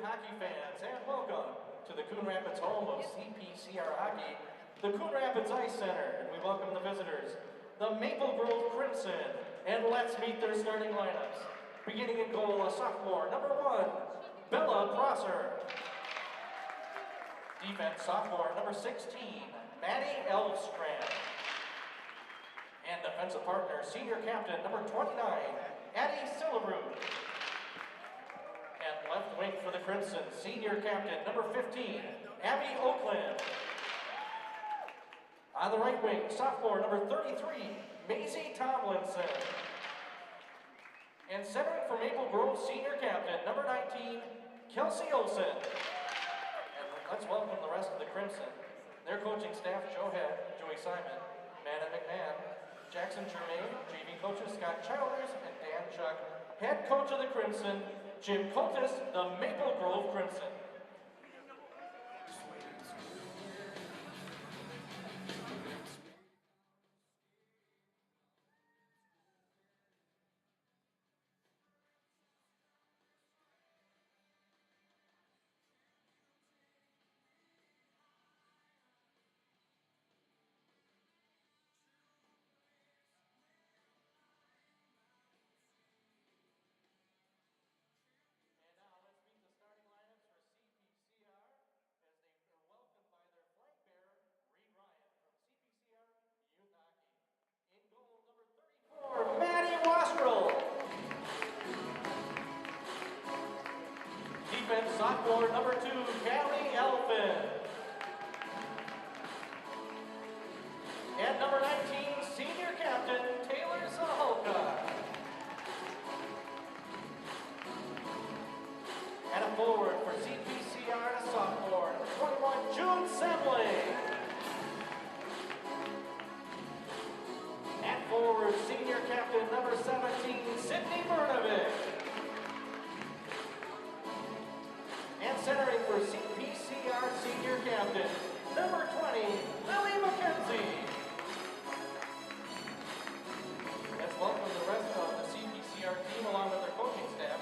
hockey fans, and welcome to the Coon Rapids home of CPCR Hockey, the Coon Rapids Ice Center, and we welcome the visitors, the Maple Grove Crimson, and let's meet their starting lineups. Beginning in goal, a sophomore, number 1, Bella Prosser. Defense, sophomore, number 16, Maddie Elfstrand. And defensive partner, senior captain, number 29, Addie Sillebrew. At left wing for the Crimson, senior captain, number 15, Abby Oakland. On the right wing, sophomore, number 33, Maisie Tomlinson. And centering for Maple Grove, senior captain, number 19, Kelsey Olson. And let's welcome the rest of the Crimson. Their coaching staff, Joe Head, Joey Simon, Manna McMahon, Jackson Germain, JV coaches Scott Childers and Dan Chuck, head coach of the Crimson, Jim Coltis, the Maple Grove Crimson. In goal, number 34, Maddie Wastrel. Defense, sophomore, number 2, Callie Elfin. And number 19, senior captain, Taylor Zaholka. And a forward for CPCR, sophomore, number 21, June Semley. Forward, senior captain, number 17, Sydney Bernovich. And centering for CPCR senior captain, number 20, Lily McKenzie. Let's welcome the rest of the CPCR team along with their coaching staff,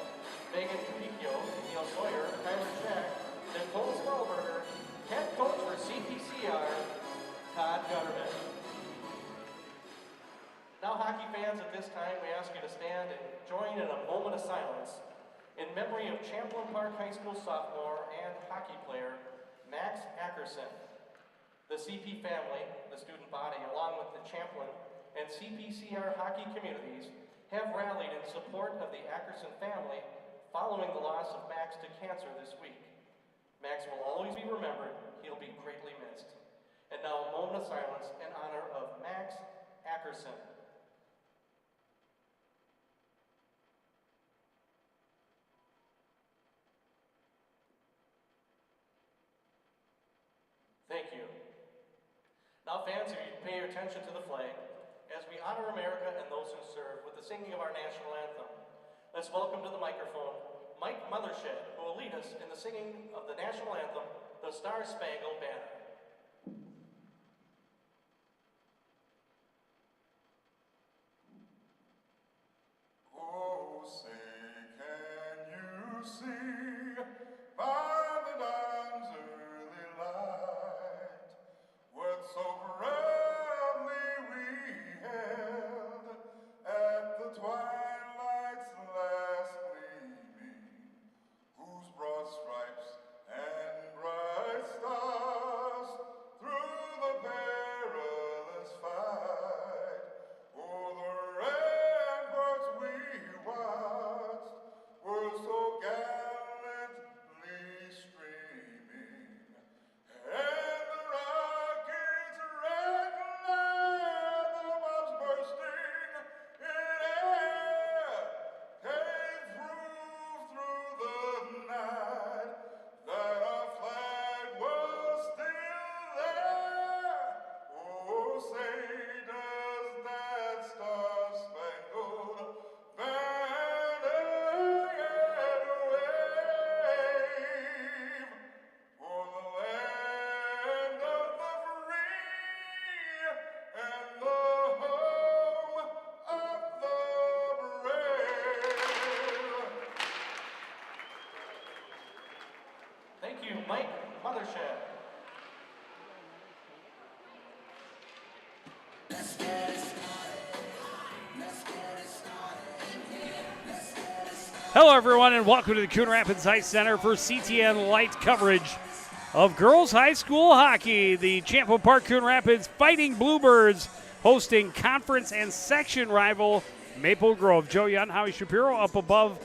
Megan Capicchio, Neil Sawyer, Kyler Shack, Nicole Spellberger, head coach for CPCR, Todd Gutterman. Now, hockey fans, at this time, we ask you to stand and join in a moment of silence in memory of Champlain Park High School sophomore and hockey player, Max Ackerson. The CP family, the student body, along with the Champlain and CPCR hockey communities, have rallied in support of the Ackerson family following the loss of Max to cancer this week. Max will always be remembered. He'll be greatly missed. And now, a moment of silence in honor of Max Ackerson. Thank you. Now, fans, if you pay your attention to the flag, as we honor America and those who serve with the singing of our national anthem, let's welcome to the microphone Mike Mothershed, who will lead us in the singing of the national anthem, the Star Spangled Banner. Oh, say, can you see by the dawn's early light what so proudly we held at the twilight's last gleaming, whose broad stripes and bright stars Mike Mothershed. Hello, everyone, and welcome to the Coon Rapids Ice Center for CTN Light coverage of girls high school hockey. The Champlain Park Coon Rapids Fighting Bluebirds hosting conference and section rival Maple Grove. Joe Young, Howie Shapiro up above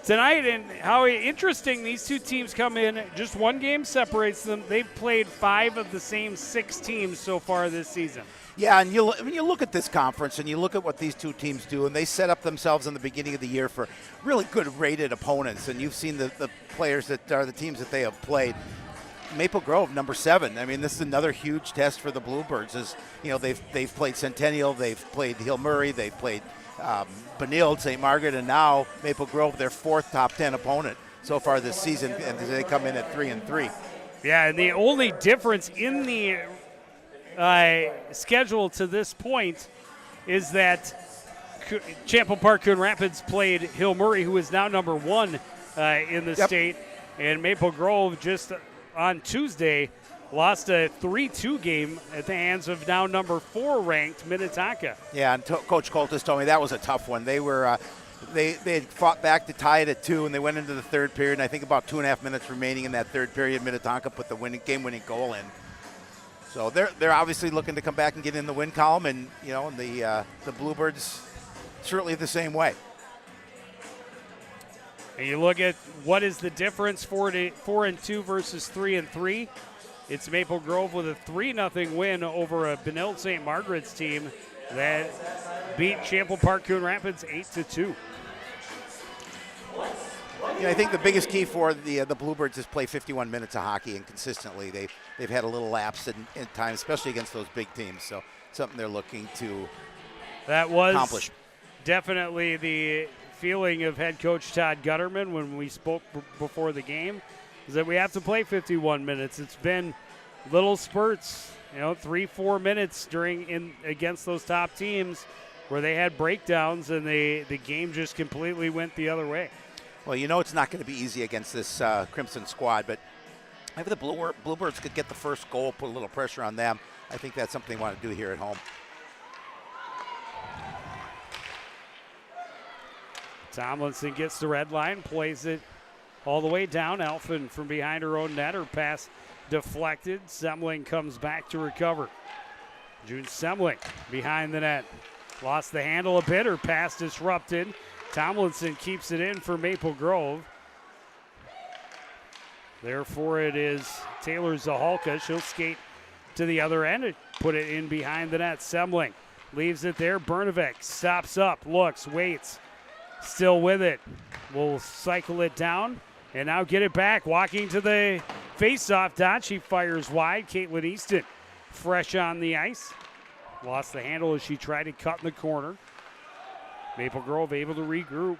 tonight. And Howie, interesting, these two teams come in, just one game separates them. They've played 5 of the same 6 teams so far this season. Yeah, and when you look at this conference and you look at what these two teams do, and they set up themselves in the beginning of the year for really good rated opponents, and you've seen the players that are the teams that they have played. Maple Grove, number 7. I mean, this is another huge test for the Bluebirds. As you know, they've played Centennial, they've played Hill Murray, they've played Benilde, St. Margaret, and now Maple Grove, their 4th top 10 opponent so far this season, and they come in at 3-3. Yeah, and the only difference in the schedule to this point is that Champlain Park Coon Rapids played Hill Murray, who is now number 1 in the state, and Maple Grove just on Tuesday lost a 3-2 game at the hands of now number 4 ranked Minnetonka. Yeah, and Coach Coltis told me that was a tough one. They were they had fought back to tie it at 2, and they went into the third period, and I think about 2.5 minutes remaining in that third period, Minnetonka put the game-winning goal in. So they're obviously looking to come back and get in the win column, and you know the Bluebirds certainly the same way. And you look at what is the difference 4-2 versus 3-3. It's Maple Grove with a 3-0 win over a Benilde St. Margaret's team that beat Champlain Park Coon Rapids 8-2. You know, I think the biggest key for the Bluebirds is play 51 minutes of hockey, and consistently they've had a little lapse in time, especially against those big teams. So something they're looking to accomplish. Definitely the feeling of head coach Todd Gutterman when we spoke before the game, is that we have to play 51 minutes. It's been little spurts, 3-4 minutes against those top teams where they had breakdowns and the game just completely went the other way. Well, it's not going to be easy against this Crimson squad, but if the Bluebirds could get the first goal, put a little pressure on them, I think that's something they want to do here at home. Tomlinson gets the red line, plays it all the way down. Elfin from behind her own net. Her pass deflected. Semling comes back to recover. June Semling behind the net. Lost the handle a bit. Her pass disrupted. Tomlinson keeps it in for Maple Grove. Therefore, it is Taylor Zahalka. She'll skate to the other end and put it in behind the net. Semling leaves it there. Bernavec stops up, looks, waits. Still with it. Will cycle it down and now get it back. Walking to the face-off dot. She fires wide. Caitlin Easton fresh on the ice. Lost the handle as she tried to cut in the corner. Maple Grove able to regroup.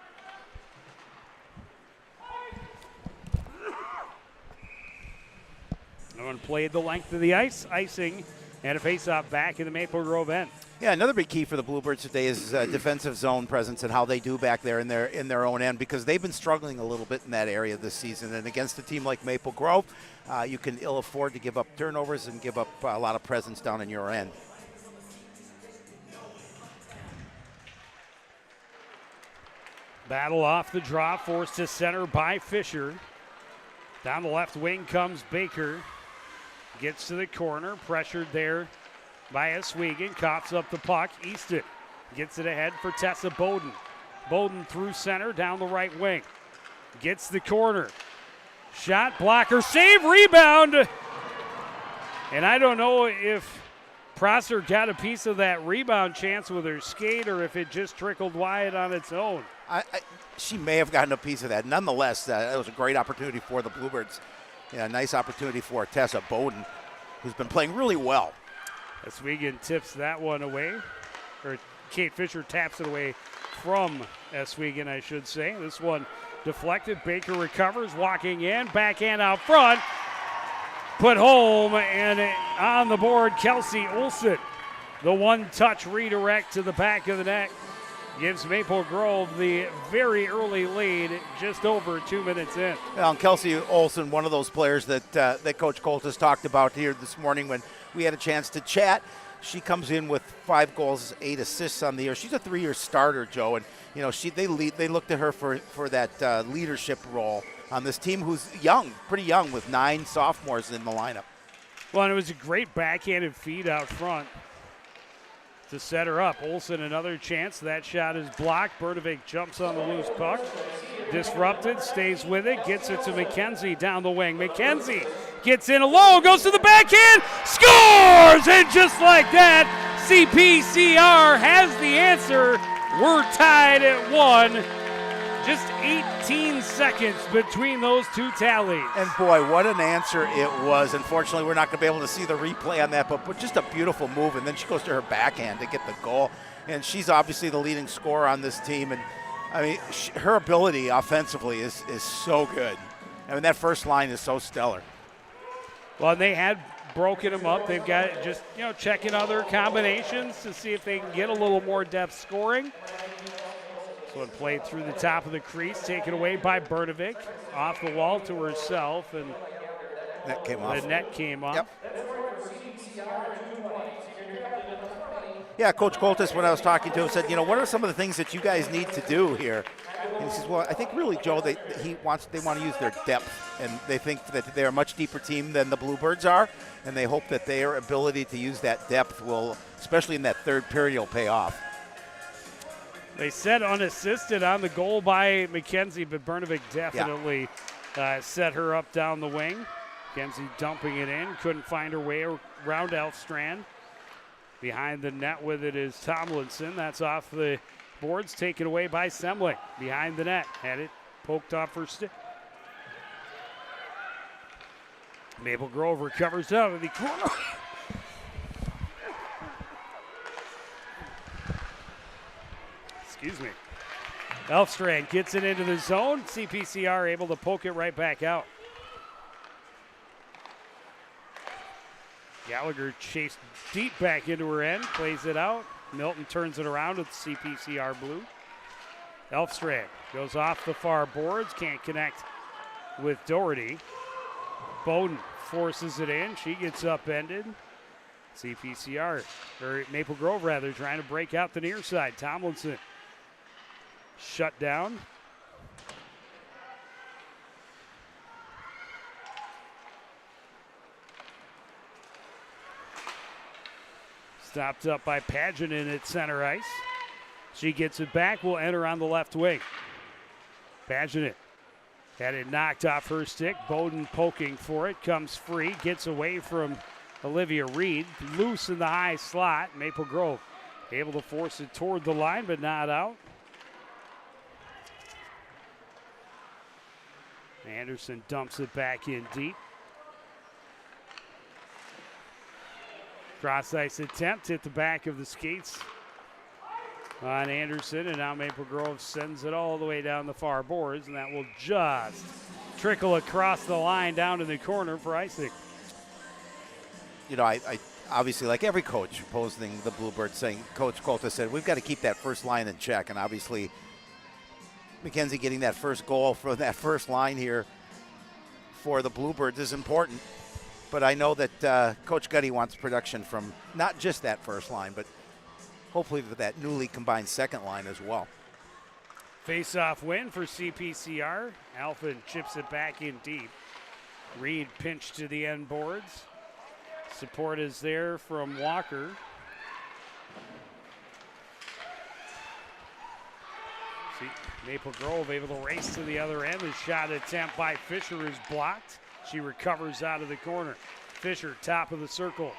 No one played the length of the ice. Icing and a face-off back in the Maple Grove end. Yeah, another big key for the Bluebirds today is defensive zone presence and how they do back there in their own end, because they've been struggling a little bit in that area this season. And against a team like Maple Grove, you can ill afford to give up turnovers and give up a lot of presence down in your end. Battle off the draw, forced to center by Fisher. Down the left wing comes Baker. Gets to the corner, pressured there by Oswego. Coughs up the puck. Easton gets it ahead for Tessa Bowden. Bowden through center, down the right wing. Gets the corner. Shot, blocker, save, rebound. And I don't know if Prosser got a piece of that rebound chance with her skate or if it just trickled wide on its own. She may have gotten a piece of that. Nonetheless, that was a great opportunity for the Bluebirds. Yeah, a nice opportunity for Tessa Bowden, who's been playing really well. Oswego tips that one away, or Kate Fisher taps it away from Oswego, I should say. This one deflected. Baker recovers, walking in, backhand out front. Put home, and on the board, Kelsey Olson. The one-touch redirect to the back of the net gives Maple Grove the very early lead, just over 2 minutes in. Well, and Kelsey Olson, one of those players that Coach Colt has talked about here this morning when we had a chance to chat. She comes in with 5 goals, 8 assists on the year. She's a 3-year starter, Joe, and you know they looked to her for that leadership role on this team, who's young, pretty young, with 9 sophomores in the lineup. Well, and it was a great backhanded feed out front to set her up. Olsen another chance. That shot is blocked. Bernavik jumps on the loose puck. Disrupted, stays with it, gets it to McKenzie down the wing. McKenzie gets in alone, goes to the backhand, scores! And just like that, CPCR has the answer. We're tied at 1. Just 18 seconds between those two tallies. And boy, what an answer it was. Unfortunately, we're not going to be able to see the replay on that, but just a beautiful move. And then she goes to her backhand to get the goal. And she's obviously the leading scorer on this team. And I mean, her ability offensively is so good. I mean, that first line is so stellar. Well, they had broken them up. They've got just, checking other combinations to see if they can get a little more depth scoring. So it played through the top of the crease, taken away by Bernavik, off the wall to herself, and net came off. The net came off. Yep. Yeah, Coach Coltis, when I was talking to him, said, what are some of the things that you guys need to do here? And he says, well, I think really, Joe, they want to use their depth, and they think that they're a much deeper team than the Bluebirds are, and they hope that their ability to use that depth will, especially in that third period, will pay off. They said unassisted on the goal by McKenzie, but Bernavik definitely set her up down the wing. McKenzie dumping it in, couldn't find her way around Elfstrand. Behind the net with it is Tomlinson. That's off the boards, taken away by Semling. Behind the net, had it poked off her stick. Maple Grove recovers out of the corner. Excuse me. Elfstrand gets it into the zone. CPCR able to poke it right back out. Gallagher chased deep back into her end, plays it out. Milton turns it around with CPCR blue. Elfstrand goes off the far boards, can't connect with Doherty. Bowden forces it in. She gets upended. CPCR, or Maple Grove rather, trying to break out the near side. Tomlinson shut down. Stopped up by Paginen at center ice. She gets it back, will enter on the left wing. Paginen had it knocked off her stick. Bowden poking for it, comes free, gets away from Olivia Reed. Loose in the high slot. Maple Grove able to force it toward the line, but not out. Anderson dumps it back in deep. Cross ice attempt hit the back of the skates on Anderson, and now Maple Grove sends it all the way down the far boards, and that will just trickle across the line down to the corner for icing. I obviously, like every coach opposing the Bluebirds, saying, Coach Colta said, we've got to keep that first line in check, and obviously McKenzie getting that first goal from that first line here for the Bluebirds is important. But I know that Coach Gutty wants production from not just that first line, but hopefully with that newly combined second line as well. Face-off win for CPCR. Alphen chips it back in deep. Reed pinched to the end boards. Support is there from Walker. Maple Grove able to race to the other end. The shot attempt by Fisher is blocked. She recovers out of the corner. Fisher, top of the circles.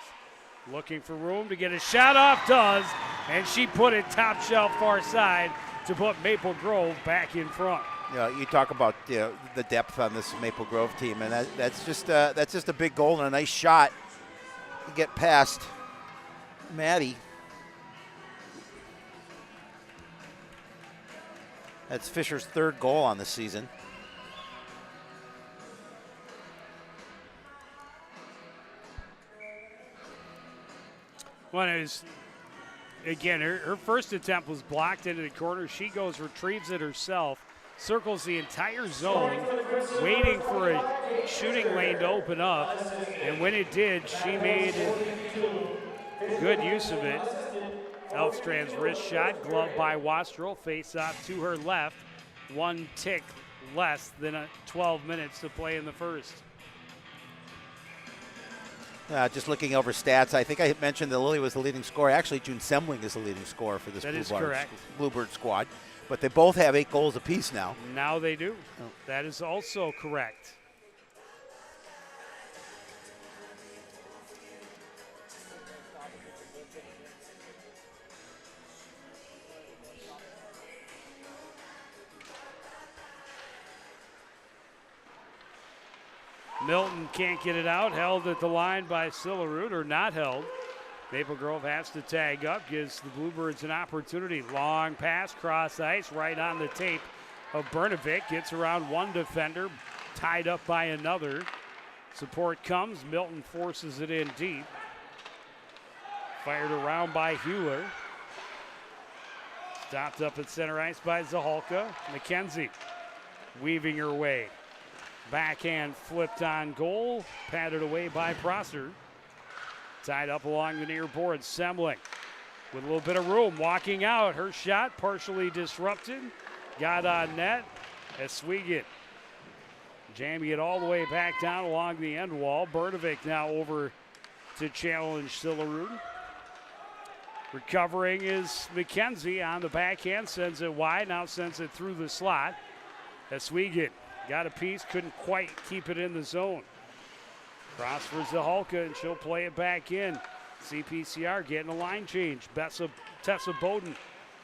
Looking for room to get a shot off, does. And she put it top shelf far side to put Maple Grove back in front. You talk about the depth on this Maple Grove team, and that's just a big goal and a nice shot to get past Maddie. That's Fisher's third goal on the season. Well, it was again, her first attempt was blocked into the corner. She goes, retrieves it herself, circles the entire zone, waiting for a shooting lane to open up. And when it did, she made good use of it. Elfstrand's wrist shot, gloved by Wastrel, face off to her left. One tick less than 12 minutes to play in the first. Just looking over stats, I think I mentioned that Lily was the leading scorer. Actually, June Semling is the leading scorer for this Bluebird squad. But they both have 8 goals apiece now. Now they do. Oh. That is also correct. Milton can't get it out. Held at the line by Sillerud, or not held. Maple Grove has to tag up, gives the Bluebirds an opportunity. Long pass, cross ice, right on the tape of Bernovic. Gets around one defender, tied up by another. Support comes, Milton forces it in deep. Fired around by Hewler. Stopped up at center ice by Zahalka. McKenzie weaving her way. Backhand flipped on goal, patted away by Prosser. Tied up along the near board, Semling with a little bit of room, walking out. Her shot partially disrupted, got on net. Eswegan jamming it all the way back down along the end wall. Bernovic now over to challenge Sillerud. Recovering is McKenzie on the backhand, sends it wide, now sends it through the slot. Eswegan got a piece, couldn't quite keep it in the zone. Cross for Zahalka, and she'll play it back in. CPCR getting a line change. Tessa Bowden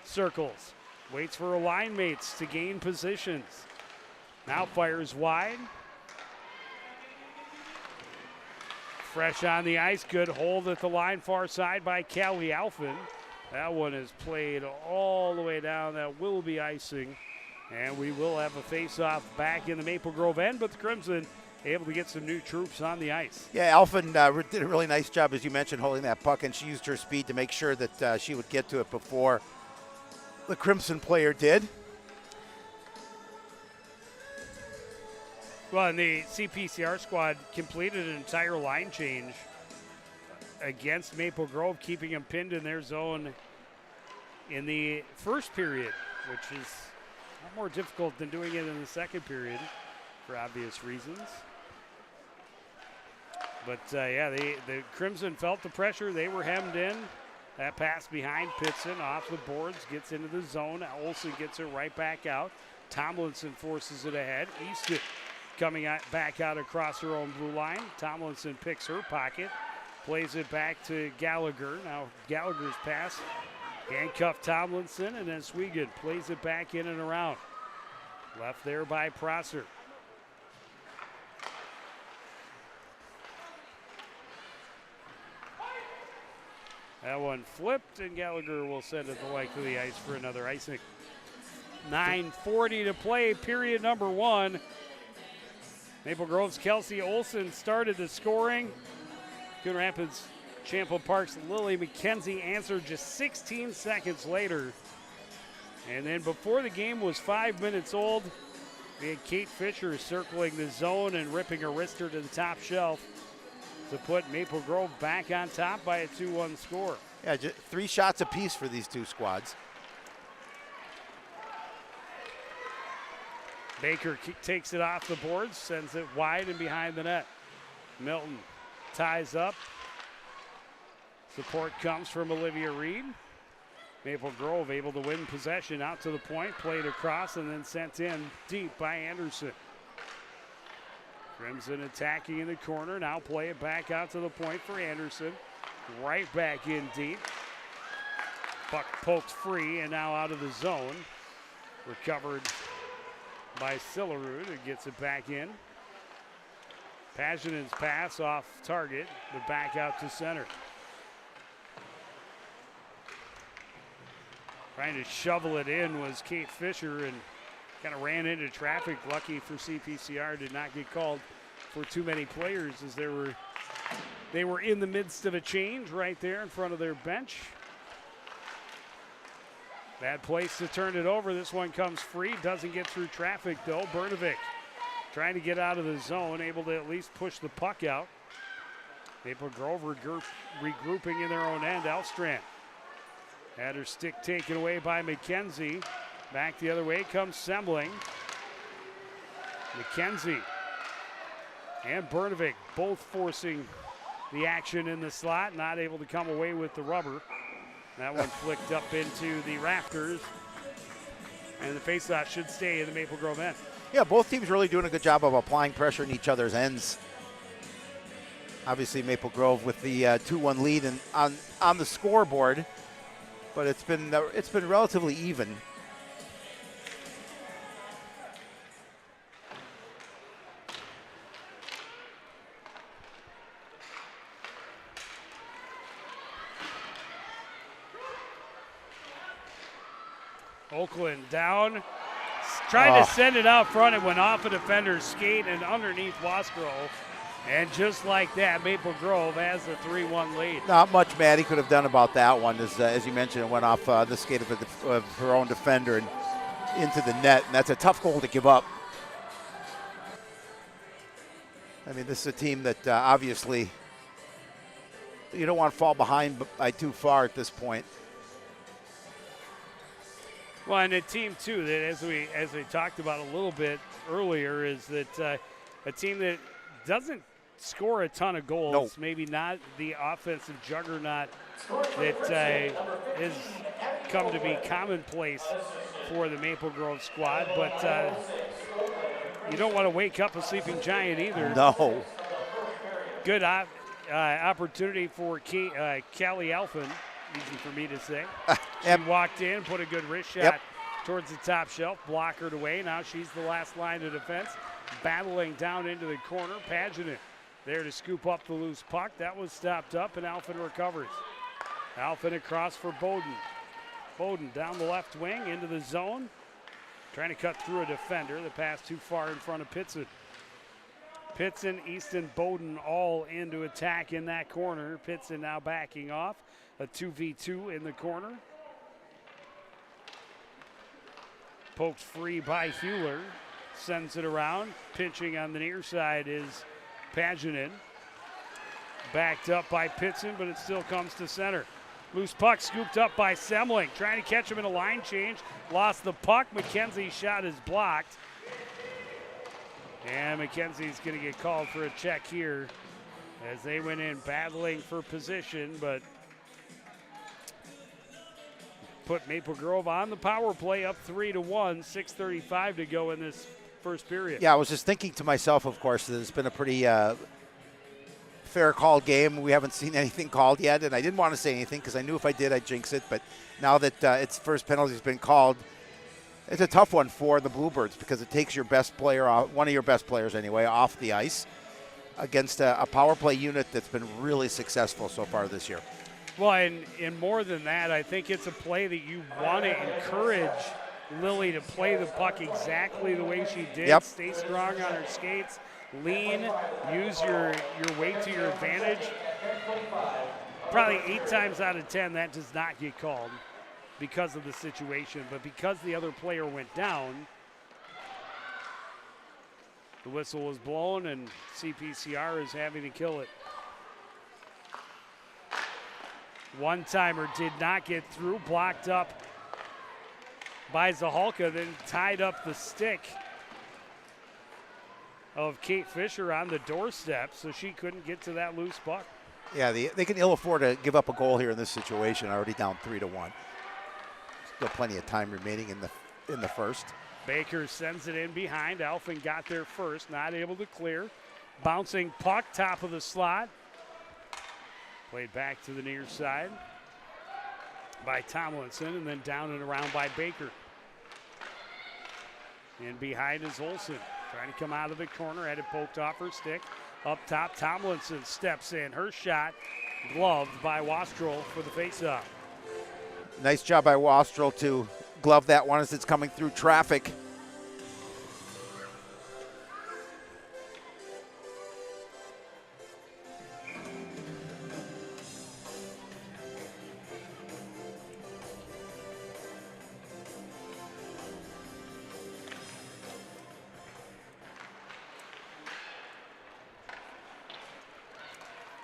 circles. Waits for her line mates to gain positions. Now fires wide. Fresh on the ice, good hold at the line far side by Callie Alphin. That one is played all the way down. That will be icing. And we will have a face-off back in the Maple Grove end, but the Crimson able to get some new troops on the ice. Yeah, Alphin did a really nice job, as you mentioned, holding that puck, and she used her speed to make sure that she would get to it before the Crimson player did. Well, and the CPCR squad completed an entire line change against Maple Grove, keeping them pinned in their zone in the first period, which is a lot more difficult than doing it in the second period for obvious reasons. But yeah, the Crimson felt the pressure. They were hemmed in. That pass behind Pitson off the boards, gets into the zone. Olsen gets it right back out. Tomlinson forces it ahead. Easton coming back out across her own blue line. Tomlinson picks her pocket, plays it back to Gallagher. Now Gallagher's pass handcuffed Tomlinson, and then Swegan plays it back in and around. Left there by Prosser. That one flipped, and Gallagher will send it the length of the ice for another icing. 9:40 to play, period number one. Maple Grove's Kelsey Olsen started the scoring. Coon Rapids Champlain Park's Lily McKenzie answered just 16 seconds later. And then before the game was 5 minutes old, we had Kate Fisher circling the zone and ripping a wrister to the top shelf to put Maple Grove back on top by a 2-1 score. Yeah, just 3 shots apiece for these two squads. Baker takes it off the boards, sends it wide and behind the net. Milton ties up. Support comes from Olivia Reed. Maple Grove able to win possession out to the point, played across and then sent in deep by Anderson. Crimson attacking in the corner, now play it back out to the point for Anderson. Right back in deep. Puck poked free and now out of the zone. Recovered by Sillerud, and gets it back in. Paginen's pass off target, but back out to center. Trying to shovel it in was Kate Fisher and kind of ran into traffic. Lucky for CPCR, did not get called for too many players as they were in the midst of a change right there in front of their bench. Bad place to turn it over. This one comes free. Doesn't get through traffic, though. Bernovic trying to get out of the zone, able to at least push the puck out. Maple Grove regrouping in their own end. Elstrand had her stick taken away by McKenzie. Back the other way comes Sembling. McKenzie and Bernovic both forcing the action in the slot, not able to come away with the rubber. That one flicked up into the rafters, and the faceoff should stay in the Maple Grove end. Yeah, both teams really doing a good job of applying pressure in each other's ends. Obviously, Maple Grove with the 2-1 lead and on the scoreboard, but it's been relatively even. Oakland down, trying to send it out front. It went off a defender's skate and underneath Wascro. And just like that, Maple Grove has a 3-1 lead. Not much Maddie could have done about that one. As you mentioned, it went off the skate of her own defender and into the net. And that's a tough goal to give up. I mean, this is a team that obviously you don't want to fall behind by too far at this point. Well, and a team, too, that as we talked about a little bit earlier, is that a team that doesn't score a ton of goals, no. Maybe not the offensive juggernaut that has come to be commonplace for the Maple Grove squad, but you don't want to wake up a sleeping giant either. No. Good opportunity for Callie Alphen, easy for me to say. She walked in, put a good wrist shot towards the top shelf, blockered away. Now she's the last line of defense, battling down into the corner. Paginen there to scoop up the loose puck. That was stopped up, and Alphen recovers. Alphen across for Bowden. Bowden down the left wing into the zone, trying to cut through a defender. The pass too far in front of Pitson. Pitson, Easton, Bowden all into attack in that corner. Pitson now backing off. A 2v2 in the corner. Poked free by Hewler. Sends it around. Pitching on the near side is Paginen. Backed up by Pitson, but it still comes to center. Loose puck scooped up by Semling. Trying to catch him in a line change. Lost the puck. McKenzie's shot is blocked. And McKenzie's going to get called for a check here as they went in battling for position, but put Maple Grove on the power play, up 3-1, 6:35 to go in this first period. Yeah, I was just thinking to myself, of course, that it's been a pretty fair called game. We haven't seen anything called yet, and I didn't want to say anything because I knew if I did, I'd jinx it. But now that its first penalty has been called, it's a tough one for the Bluebirds because it takes your best player, one of your best players anyway, off the ice against a power play unit that's been really successful so far this year. Well, and more than that, I think it's a play that you want to encourage Lily to play the puck exactly the way she did. Yep. Stay strong on her skates, lean, use your weight to your advantage. Probably 8 times out of 10 that does not get called because of the situation, but because the other player went down, the whistle was blown and CPCR is having to kill it. One-timer did not get through, blocked up by Zahalka, then tied up the stick of Kate Fisher on the doorstep, so she couldn't get to that loose puck. Yeah, they can ill afford to give up a goal here in this situation, already down 3-1. Still plenty of time remaining in the first. Baker sends it in behind. Alphen got there first, not able to clear. Bouncing puck, top of the slot. Played back to the near side by Tomlinson, and then down and around by Baker. And behind is Olsen, trying to come out of the corner, had it poked off her stick. Up top, Tomlinson steps in. Her shot gloved by Wastrel for the faceoff. Nice job by Wastrel to glove that one as it's coming through traffic.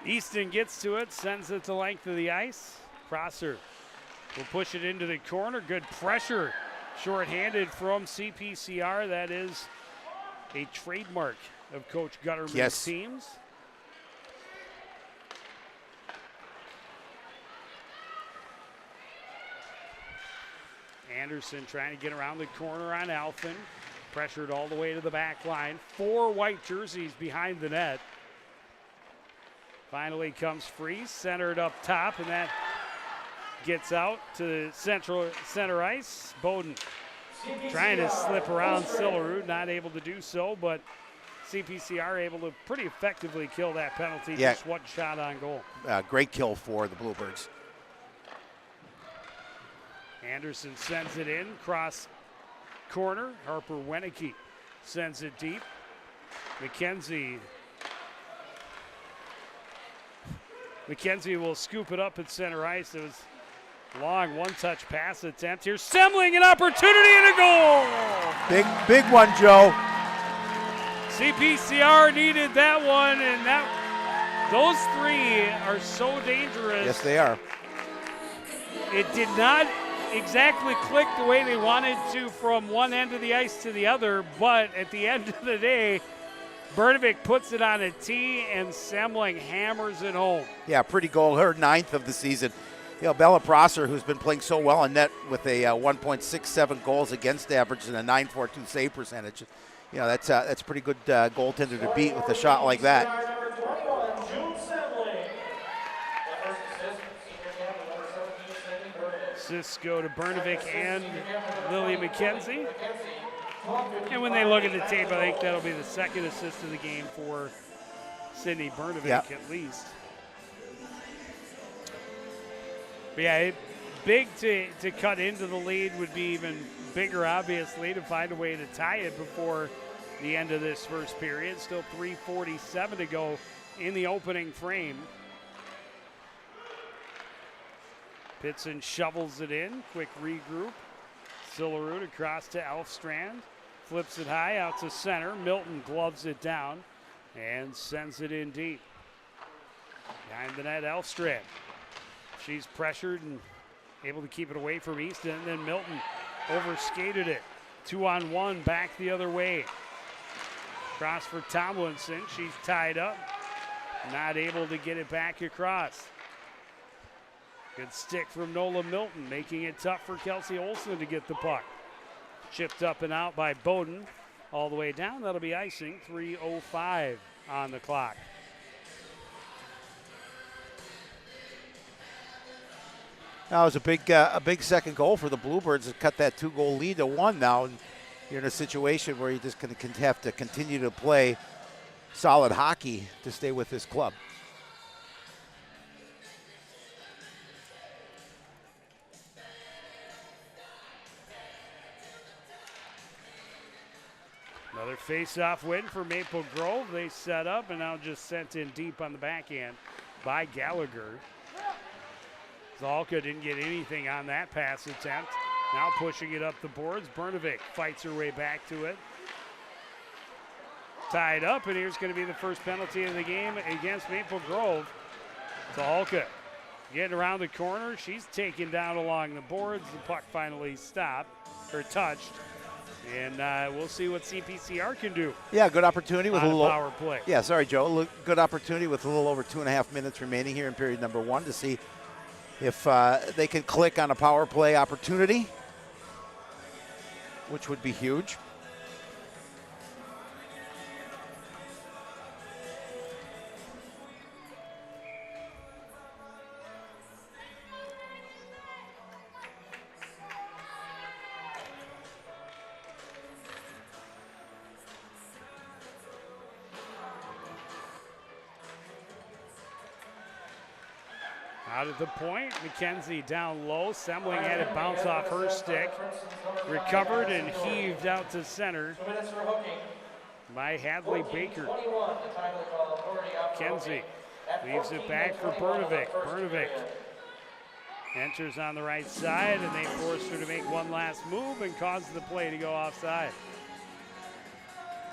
Easton gets to it, sends it the length of the ice. Prosser will push it into the corner. Good pressure, shorthanded from CPCR. That is a trademark of Coach Gutterman's teams. Anderson trying to get around the corner on Alphen. Pressured all the way to the back line. 4 white jerseys behind the net. Finally comes free, centered up top, and that gets out to center ice. Bowden trying to slip around Sillerud, not able to do so, but CPCR able to pretty effectively kill that penalty. Just one shot on goal. Great kill for the Bluebirds. Anderson sends it in, cross corner. Harper Wenicky sends it deep. McKenzie will scoop it up at center ice. It was a long one-touch pass attempt. Here's Semling, an opportunity and a goal! Big one, Joe. CPCR needed that one, and those 3 are so dangerous. Yes, they are. It did not exactly click the way they wanted to from one end of the ice to the other, but at the end of the day, Bernovic puts it on a tee and Semling hammers it home. Yeah, pretty goal. Her 9th of the season. You know, Bella Prosser, who's been playing so well in net with a 1.67 goals against average and a 9.42 save percentage. You know, that's pretty good goaltender to beat with a shot like that. Assists go to Bernovic and Lily McKenzie. And when they look at the tape, I think that'll be the 2nd assist of the game for Sydney Bernovic at least. But yeah, big to cut into the lead would be even bigger, obviously, to find a way to tie it before the end of this first period. Still 3:47 to go in the opening frame. Pitson shovels it in, quick regroup. Sillerud across to Elfstrand, flips it high out to center. Milton gloves it down and sends it in deep. Behind the net, Elfstrand. She's pressured and able to keep it away from Easton, and then Milton overskated it. 2-on-1 back the other way. Cross for Tomlinson, she's tied up. Not able to get it back across. Good stick from Nola Milton, making it tough for Kelsey Olsen to get the puck. Chipped up and out by Bowden. All the way down, that'll be icing. 3:05 on the clock. That was a big second goal for the Bluebirds to cut that 2-goal lead to 1 now. And you're in a situation where you're just going to have to continue to play solid hockey to stay with this club. Another face-off win for Maple Grove. They set up and now just sent in deep on the backhand by Gallagher. Zalka didn't get anything on that pass attempt. Now pushing it up the boards. Bernovic fights her way back to it. Tied up, and here's going to be the first penalty of the game against Maple Grove. Zalka getting around the corner. She's taken down along the boards. The puck finally stopped, or touched. And we'll see what CPCR can do. Yeah, good opportunity with a little power play. Yeah, sorry, Joe. Good opportunity with a little over 2.5 minutes remaining here in period number 1 to see if they can click on a power play opportunity, which would be huge. Out at the point, McKenzie down low. Semling had it bounce off her stick. Recovered and heaved out to center by Hadley Baker. McKenzie leaves it back for Bernovic. Bernovic enters on the right side, and they force her to make one last move and cause the play to go offside.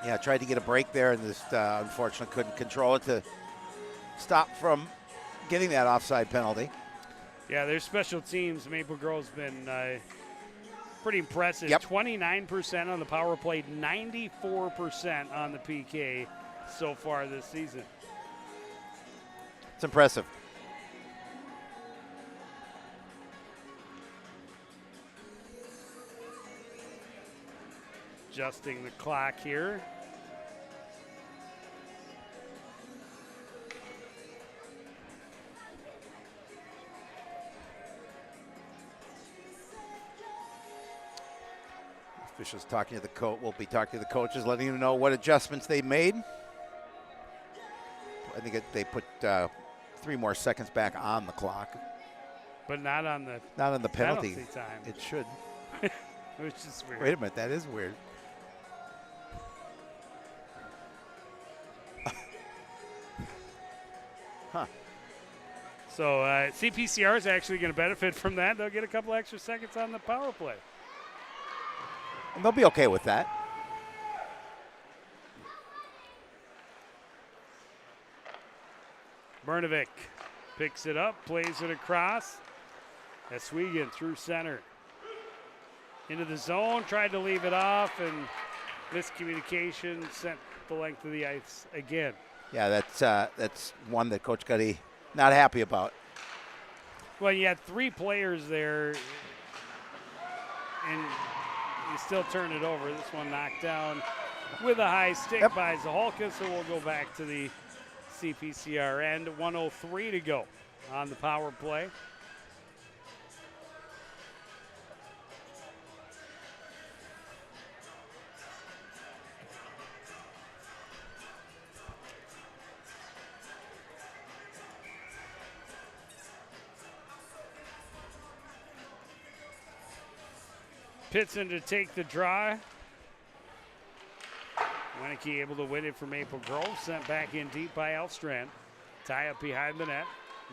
Yeah, tried to get a break there and just unfortunately couldn't control it to stop from getting that offside penalty. Yeah, their special teams, Maple Grove's been pretty impressive. Yep. 29% on the power play, 94% on the PK so far this season. It's impressive. Adjusting the clock here. Officials talking to the coach. We'll be talking to the coaches, letting them know what adjustments they made. I think they put 3 more seconds back on the clock. But not on the penalty time. It should. Which is weird. Wait a minute, that is weird. Huh. So CPCR is actually going to benefit from that. They'll get a couple extra seconds on the power play. And they'll be okay with that. Bernovic picks it up, plays it across. Eswegan through center. Into the zone, tried to leave it off, and miscommunication sent the length of the ice again. Yeah, that's one that Coach Gutty not happy about. Well, you had 3 players there, and you still turn it over. This one knocked down with a high stick by Zahalka, so we'll go back to the CPCR end. 1:03 to go on the power play. Pitson to take the draw. Wenicky able to win it for Maple Grove. Sent back in deep by Elstrand. Tie up behind the net.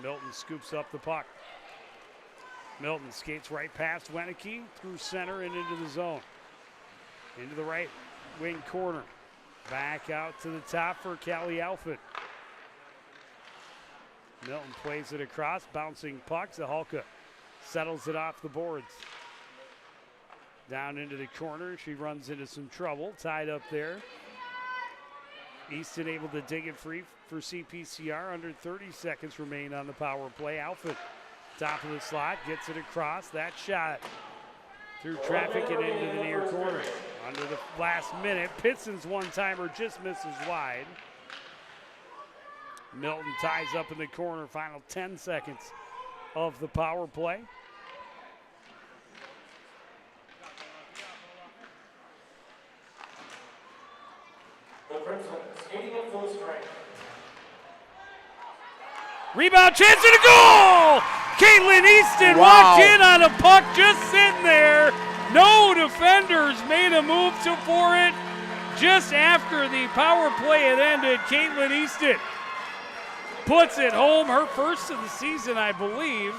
Milton scoops up the puck. Milton skates right past Wenicky through center and into the zone. Into the right wing corner. Back out to the top for Callie Alford. Milton plays it across. Bouncing puck. Zahalka settles it off the boards. Down into the corner. She runs into some trouble. Tied up there. Easton able to dig it free for CPCR. Under 30 seconds remain on the power play. Alford, top of the slot, gets it across. That shot through traffic and into the near corner. Under the last minute, Pitson's one-timer just misses wide. Milton ties up in the corner. Final 10 seconds of the power play. Rebound chance and a goal! Caitlin Easton walked in on a puck just sitting there. No defenders made a move for it. Just after the power play had ended, Caitlin Easton puts it home, her first of the season, I believe.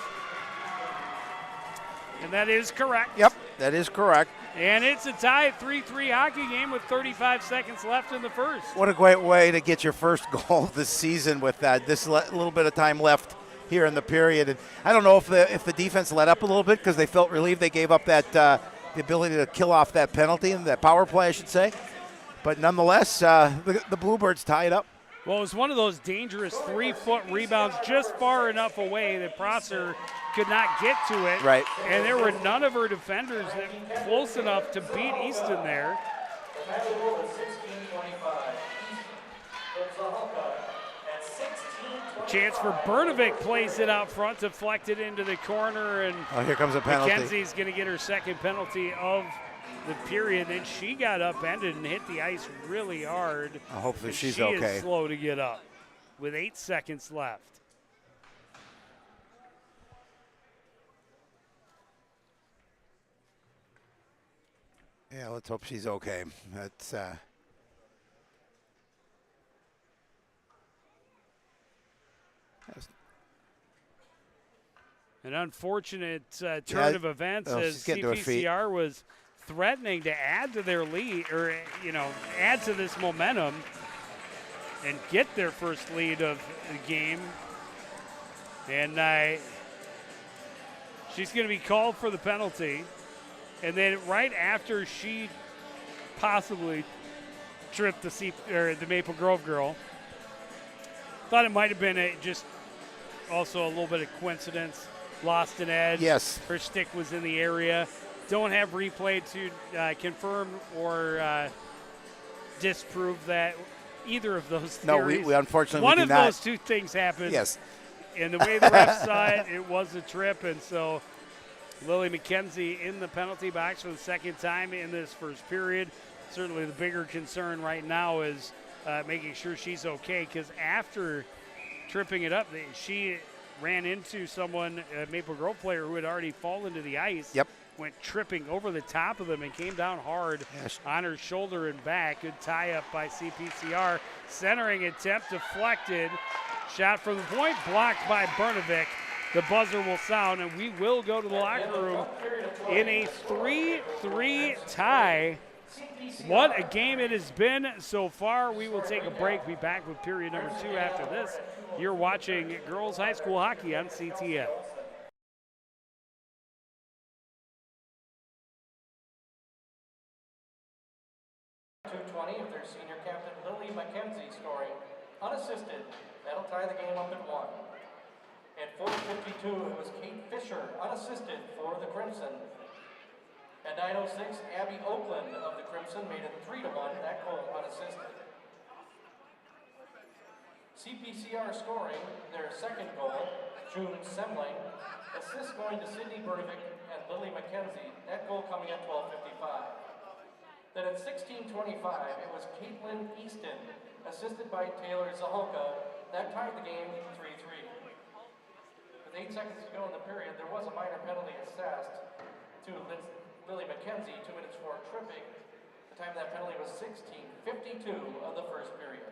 And that is correct. Yep, that is correct. And it's a tie at 3-3 hockey game with 35 seconds left in the first. What a great way to get your first goal of the season with that. This little bit of time left here in the period. And I don't know if the defense let up a little bit because they felt relieved they gave up that the ability to kill off that penalty and that power play, I should say. But nonetheless, the Bluebirds tie it up. Well, it was one of those dangerous 3-foot rebounds just far enough away that Prosser could not get to it. Right. And there were none of her defenders that close enough to beat Easton there. Chance for Bernovic, plays it out front, deflected into the corner, and here comes a penalty. McKenzie's going to get her second penalty of the period. Then she got upended and hit the ice really hard. Hopefully she's she okay. Is slow to get up with 8 seconds left. Yeah, let's hope she's okay. That's an unfortunate turn of events as CPCR was threatening to add to their lead, or add to this momentum. and get their first lead of the game. And she's going to be called for the penalty. And then right after she possibly tripped the Maple Grove girl, thought it might have been just also a little bit of coincidence. Lost an edge. Yes. Her stick was in the area. Don't have replay to confirm or disprove that either of those theories. No, we unfortunately one do of not. those two things happened. Yes. And the way the ref saw it, it was a trip, and so Lily McKenzie in the penalty box for the second time in this first period. Certainly the bigger concern right now is making sure she's okay, because after tripping it up, she ran into someone, a Maple Grove player, who had already fallen to the ice. Yep. Went tripping over the top of them and came down hard on her shoulder and back. Good tie-up by CPCR. Centering attempt deflected. Shot from the point, blocked by Bernovic. The buzzer will sound, and we will go to the locker room in a 3-3 tie. What a game it has been so far. We will take a break. Be back with period number 2 after this. You're watching girls high school hockey on CTN. 2:20 of their senior captain Lily McKenzie scoring unassisted. That'll tie the game up at 1. At 4:52, it was Kate Fisher unassisted for the Crimson. At 9:06, Abby Oakland of the Crimson made it 3-1. That goal unassisted. CPCR scoring their second goal, June Semling. Assist going to Sydney Bernovic and Lily McKenzie. That goal coming at 12:55. Then at 16:25, it was Caitlin Easton, assisted by Taylor Zaholka. That tied the game 3-3. With 8 seconds to go in the period, there was a minor penalty assessed to Lily McKenzie, 2 minutes for tripping. The time of that penalty was 16:52 of the first period.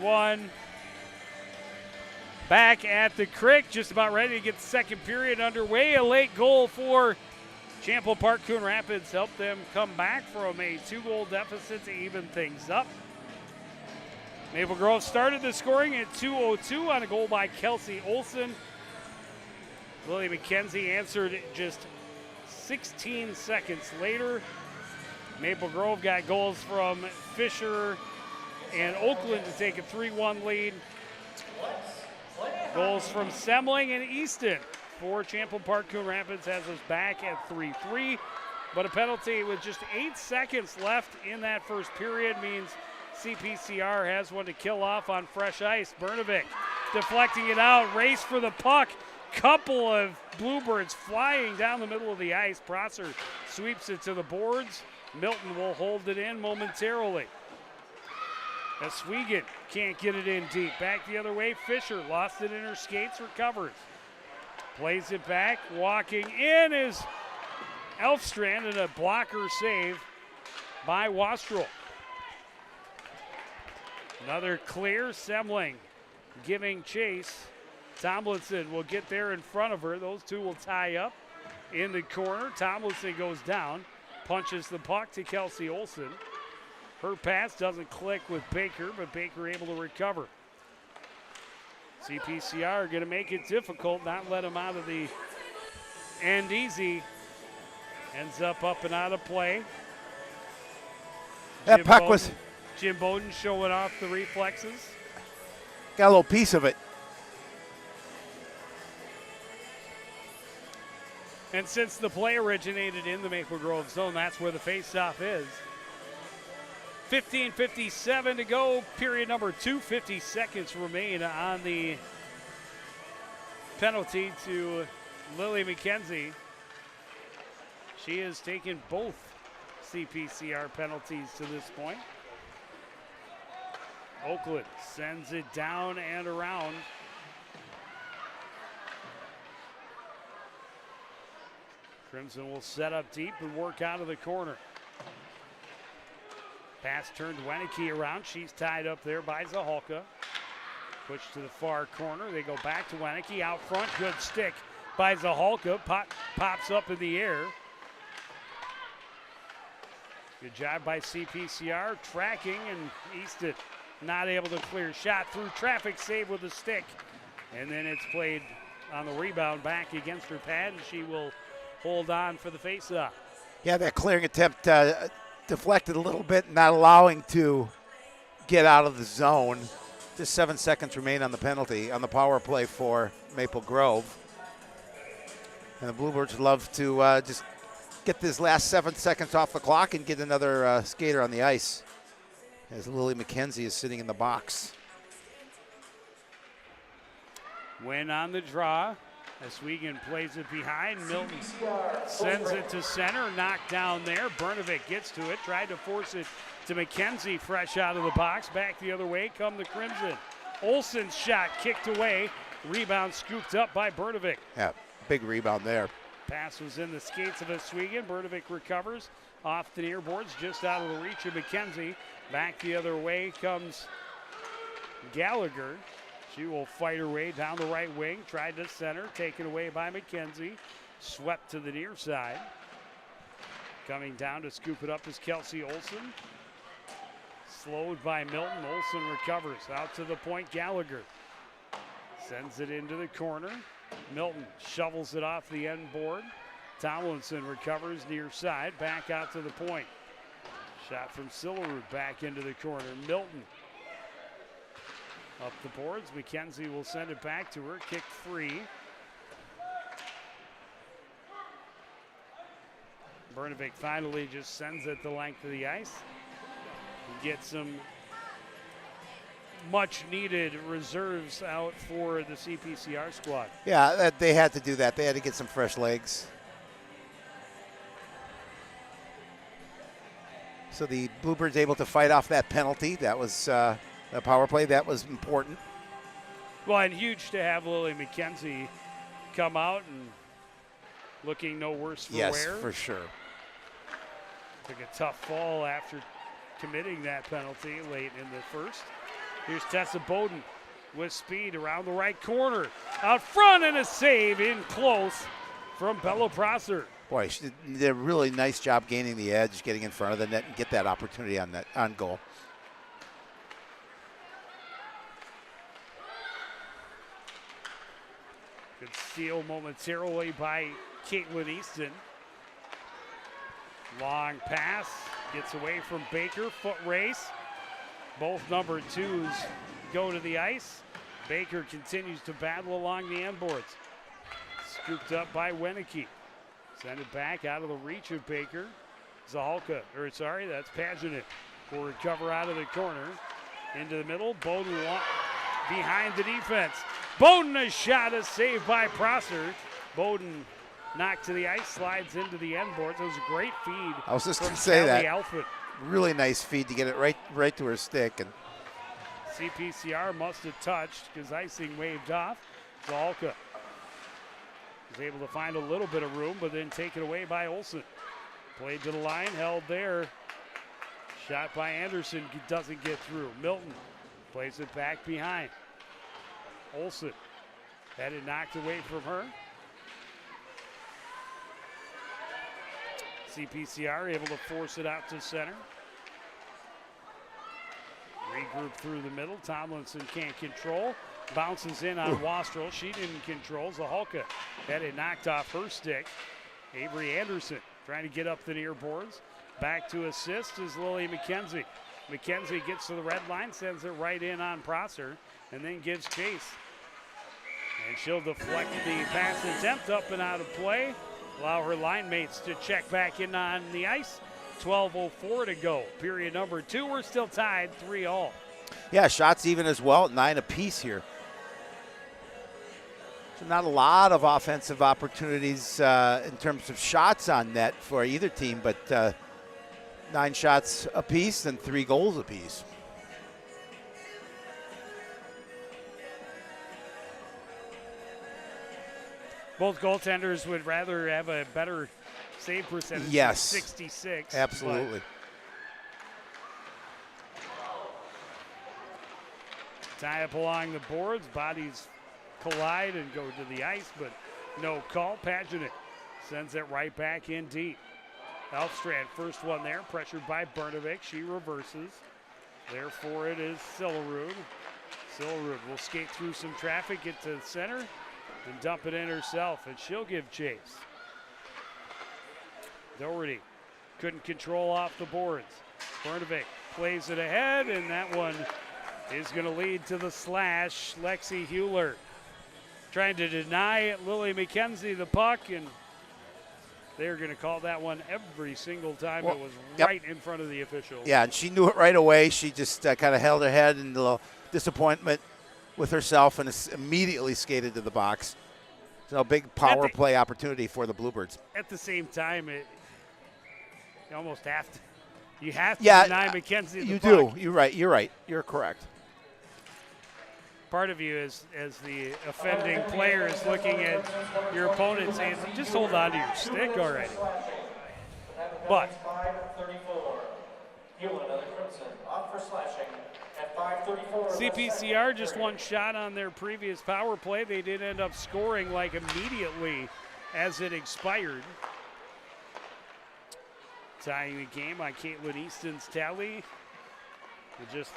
1. Back at the creek, just about ready to get the second period underway. A late goal for Champlain Park Coon Rapids helped them come back from a 2-goal deficit to even things up. Maple Grove started the scoring at 2:02 on a goal by Kelsey Olson. Lily McKenzie answered just 16 seconds later. Maple Grove got goals from Fisher and Oakland to take a 3-1 lead. Goals from Semling and Easton for Champlain Park Coon Rapids has us back at 3-3. But a penalty with just 8 seconds left in that first period means CPCR has one to kill off on fresh ice. Bernovic deflecting it out, race for the puck. Couple of Bluebirds flying down the middle of the ice. Prosser sweeps it to the boards. Milton will hold it in momentarily. Oswego can't get it in deep. Back the other way, Fisher lost it in her skates, recovers. Plays it back, walking in is Elfstrand, and a blocker save by Wastrel. Another clear, Semling giving chase. Tomlinson will get there in front of her. Those two will tie up in the corner. Tomlinson goes down, punches the puck to Kelsey Olson. Her pass doesn't click with Baker, but Baker able to recover. CPCR going to make it difficult, not let him out of the end easy. Ends up and out of play. That puck was... Jim Bowden showing off the reflexes. Got a little piece of it. And since the play originated in the Maple Grove zone, that's where the faceoff is. 15:57 to go, period number 2. 50 seconds remain on the penalty to Lily McKenzie. She has taken both CPCR penalties to this point. Oakland sends it down and around. Crimson will set up deep and work out of the corner. Pass turned Wenicky around. She's tied up there by Zahalka. Push to the far corner. They go back to Wenicky out front. Good stick by Zahalka. Pops up in the air. Good job by CPCR tracking, and Easton not able to clear. Shot through traffic, save with a stick. And then it's played on the rebound back against her pad, and she will hold on for the faceoff. Yeah, that clearing attempt deflected a little bit, not allowing to get out of the zone. Just 7 seconds remain on the penalty, on the power play for Maple Grove. And the Bluebirds love to just get this last 7 seconds off the clock and get another skater on the ice, as Lily McKenzie is sitting in the box. Win on the draw. Oswego plays it behind. Milton sends it to center. Knocked down there. Bernovic gets to it. Tried to force it to McKenzie, fresh out of the box. Back the other way come the Crimson. Olsen's shot kicked away. Rebound scooped up by Bernovic. Yeah, big rebound there. Pass was in the skates of Oswego. Bernovic recovers off the near boards, just out of the reach of McKenzie. Back the other way comes Gallagher. She will fight her way down the right wing. Tried to center, taken away by McKenzie. Swept to the near side. Coming down to scoop it up is Kelsey Olson. Slowed by Milton. Olson recovers. Out to the point, Gallagher. Sends it into the corner. Milton shovels it off the end board. Tomlinson recovers near side. Back out to the point. Shot from Sillerud back into the corner. Milton up the boards. McKenzie will send it back to her. Kick free. Bernovic finally just sends it the length of the ice. Get some much needed reserves out for the CPCR squad. Yeah, they had to do that. They had to get some fresh legs. So the Bluebirds able to fight off that penalty. That was a power play. That was important. Well, and huge to have Lily McKenzie come out and looking no worse for wear. Yes, for sure. Took a tough fall after committing that penalty late in the first. Here's Tessa Bowden with speed around the right corner. Out front and a save in close from Bella Prosser. Boy, she did a really nice job gaining the edge, getting in front of the net, and get that opportunity on goal. Good steal momentarily by Caitlin Easton. Long pass, gets away from Baker, foot race. Both number 2s go to the ice. Baker continues to battle along the end boards. Scooped up by Wenicky. Send it back out of the reach of Baker. That's Pageant. Will recover out of the corner. Into the middle, Bowden behind the defense. Bowden, a shot, a save by Prosser. Bowden knocked to the ice, slides into the end boards. It was a great feed. I was just going to say that. Alfred. Really nice feed to get it right to her stick. And CPCR must have touched because icing waved off. Zalka was able to find a little bit of room, but then taken away by Olsen. Played to the line, held there. Shot by Anderson, doesn't get through. Milton plays it back behind. Olsen had it knocked away from her. CPCR able to force it out to center. Regroup through the middle. Tomlinson can't control. Bounces in on Wastrel. She didn't control. Zahalka had it knocked off her stick. Avery Anderson trying to get up the near boards. Back to assist is Lily McKenzie. McKenzie gets to the red line, sends it right in on Prosser, and then gives chase. And she'll deflect the pass attempt up and out of play. Allow her line mates to check back in on the ice. 12:04 to go. Period number 2. We're still tied 3-all. Yeah, shots even as well, 9 apiece here. So not a lot of offensive opportunities in terms of shots on net for either team, but 9 shots apiece and 3 goals apiece. Both goaltenders would rather have a better save percentage. Yes. 66. Absolutely. Tie up along the boards. Bodies collide and go to the ice, but no call. Pageant sends it right back in deep. Elfstrand, first one there, pressured by Bernovic. She reverses. Therefore, it is Sillerud. Sillerud will skate through some traffic, get to the center, and dump it in herself, and she'll give chase. Doherty couldn't control off the boards. Bernovic plays it ahead, and that one is going to lead to the slash. Lexi Hewler trying to deny Lily McKenzie the puck, and they're going to call that one every single time it was right in front of the officials. Yeah, and she knew it right away. She just kind of held her head in a little disappointment with herself and immediately skated to the box. So a big power play opportunity for the Bluebirds. At the same time, you almost have to. You have to deny McKenzie the puck. You do. You're right. You're correct. Part of you as the offending player is looking at your opponent saying, just hold on to your stick already. But CPCR just one shot on their previous power play. They did end up scoring like immediately as it expired. Tying the game on Caitlin Easton's tally. With just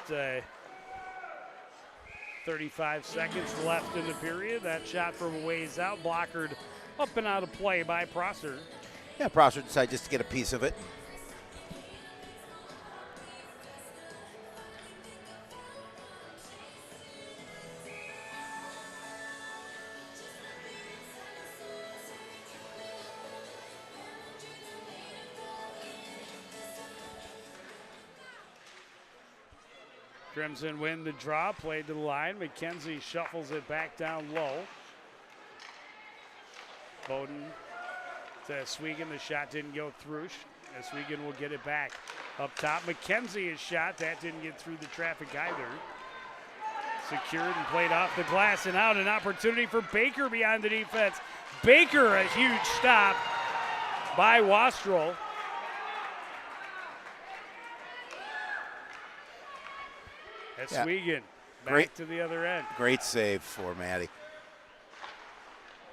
35 seconds left in the period. That shot from a ways out, blockered up and out of play by Prosser. Yeah, Prosser decided just to get a piece of it. Crimson win the draw, played to the line. McKenzie shuffles it back down low. Bowden to Swegan. The shot didn't go through. Swegan will get it back. Up top, McKenzie is shot. That didn't get through the traffic either. Secured and played off the glass and out. An opportunity for Baker behind the defense. Baker, a huge stop by Wastrel. Swegan Back to the other end. Great save for Maddie.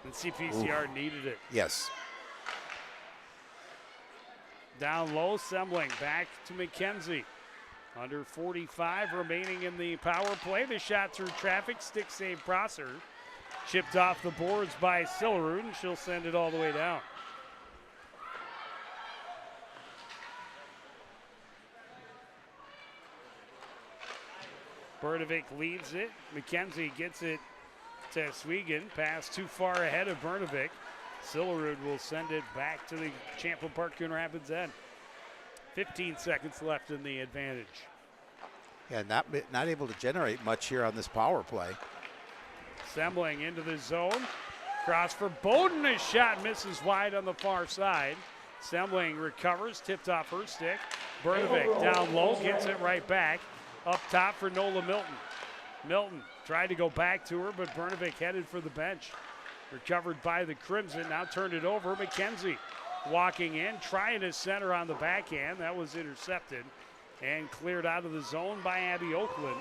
And CPCR needed it. Yes. Down low, Semling back to McKenzie. Under 45 remaining in the power play. The shot through traffic, stick save Prosser. Chipped off the boards by Sillerud, and she'll send it all the way down. Bernovic leads it. McKenzie gets it to Swegan. Pass too far ahead of Bernovic. Sillerud will send it back to the Champlin Park Coon Rapids end. 15 seconds left in the advantage. Yeah, not able to generate much here on this power play. Semling into the zone. Cross for Bowden. A shot misses wide on the far side. Semling recovers, tipped off her stick. Bernovic down low, gets it right back. Up top for Nola Milton. Milton tried to go back to her, but Bernovic headed for the bench. Recovered by the Crimson, now turned it over. McKenzie walking in, trying to center on the backhand. That was intercepted and cleared out of the zone by Abby Oakland.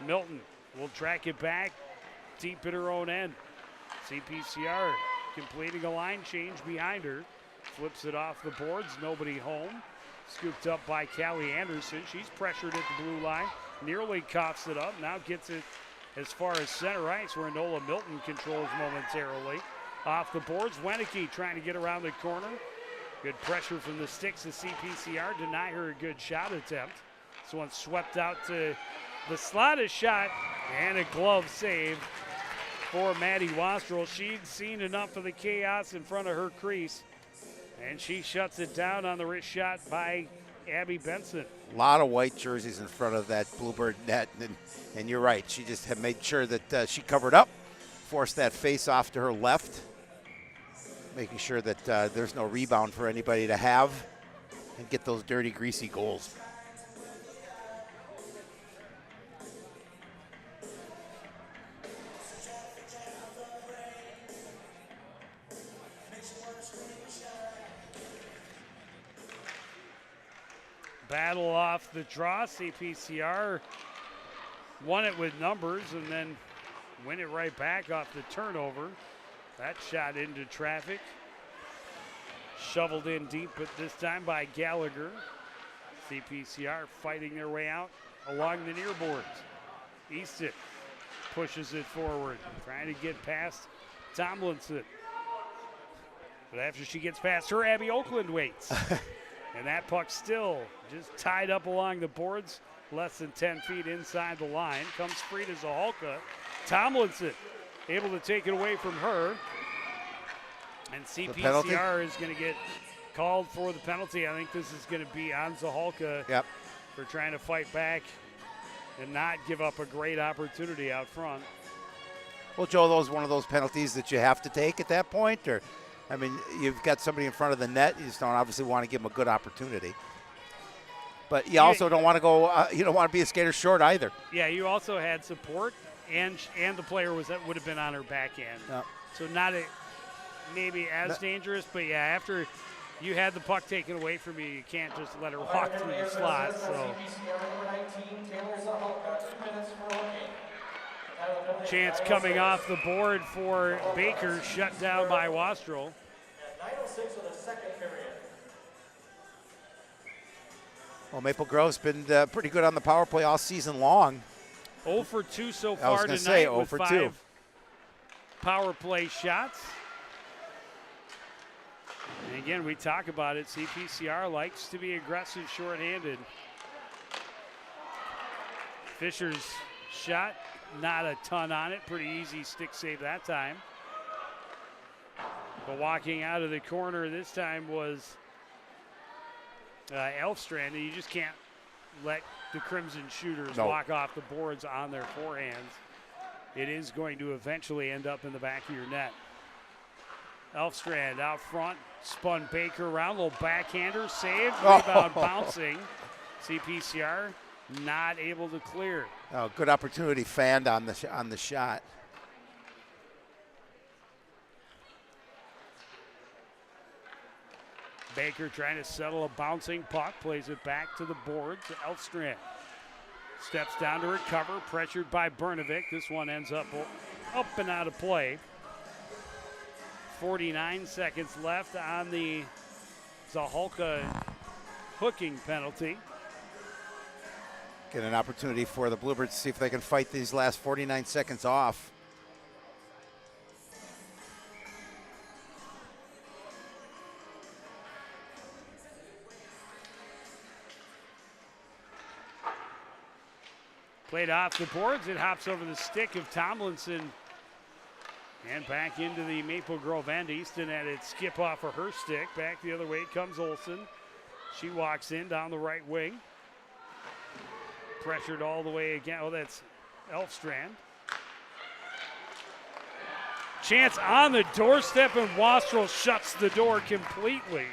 Milton will track it back deep at her own end. CPCR completing a line change behind her. Flips it off the boards, nobody home. Scooped up by Callie Anderson. She's pressured at the blue line. Nearly coughs it up, now gets it as far as center ice where Nola Milton controls momentarily. Off the boards, Wenicky trying to get around the corner. Good pressure from the sticks of CPCR, deny her a good shot attempt. This one swept out to the slot, a shot, and a glove save for Maddie Wastrel. She'd seen enough of the chaos in front of her crease, and she shuts it down on the wrist shot by Abby Benson. A lot of white jerseys in front of that Bluebird net, and you're right. She just had made sure that she covered up, forced that face off to her left, making sure that there's no rebound for anybody to have and get those dirty, greasy goals. Battle off the draw. CPCR won it with numbers and then win it right back off the turnover. That shot into traffic. Shoveled in deep, but this time by Gallagher. CPCR fighting their way out along the near boards. Easton pushes it forward, trying to get past Tomlinson. But after she gets past her, Abby Oakland waits. And that puck still just tied up along the boards, less than 10 feet inside the line. Comes free to Zahalka. Tomlinson able to take it away from her. And CPCR is going to get called for the penalty. I think this is going to be on Zahalka. Yep. For trying to fight back and not give up a great opportunity out front. Well, Joe, those one of those penalties that you have to take at that point, or I mean, you've got somebody in front of the net. You just don't obviously want to give them a good opportunity. But you also don't want to go. You don't want to be a skater short either. Yeah, you also had support, and the player would have been on her backhand. Yep. So not maybe as dangerous, but yeah, after you had the puck taken away from you, you can't just let her walk through the slot. So chance coming off the board for Baker, shut down by Wastrel. 9:06 of the second period. Well, Maple Grove's been pretty good on the power play all season long. 0 for 2 so I was far gonna tonight say 0 with for 5 2. power play shots. And again, we talk about it. CPCR likes to be aggressive shorthanded. Fisher's shot, not a ton on it. Pretty easy stick save that time. But walking out of the corner this time was Elfstrand. You just can't let the Crimson shooters walk off the boards on their forehands. It is going to eventually end up in the back of your net. Elfstrand out front, spun Baker around, little backhander, saved, rebound bouncing. CPCR not able to clear. Oh, good opportunity fanned on the shot. Baker trying to settle a bouncing puck, plays it back to the board to Elfstrand. Steps down to recover, pressured by Brnovic. This one ends up and out of play. 49 seconds left on the Zahalka hooking penalty. Get an opportunity for the Bluebirds to see if they can fight these last 49 seconds off. Played off the boards. It hops over the stick of Tomlinson and back into the Maple Grove end. Easton had it skip off of her stick. Back the other way comes Olsen. She walks in down the right wing. Pressured all the way again. Oh, that's Elfstrand. Chance on the doorstep, and Wastrel shuts the door completely.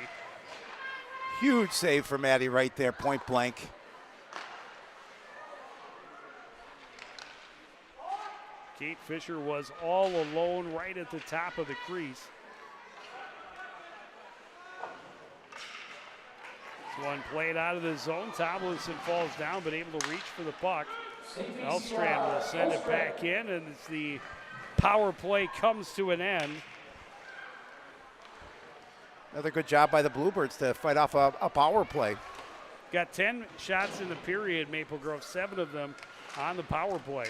Huge save for Maddie right there, point blank. Kate Fisher was all alone right at the top of the crease. This one played out of the zone. Tomlinson falls down, but able to reach for the puck. Elfstrand will send it back in, and as the power play comes to an end. Another good job by the Bluebirds to fight off a power play. Got 10 shots in the period, Maple Grove, 7 of them on the power play.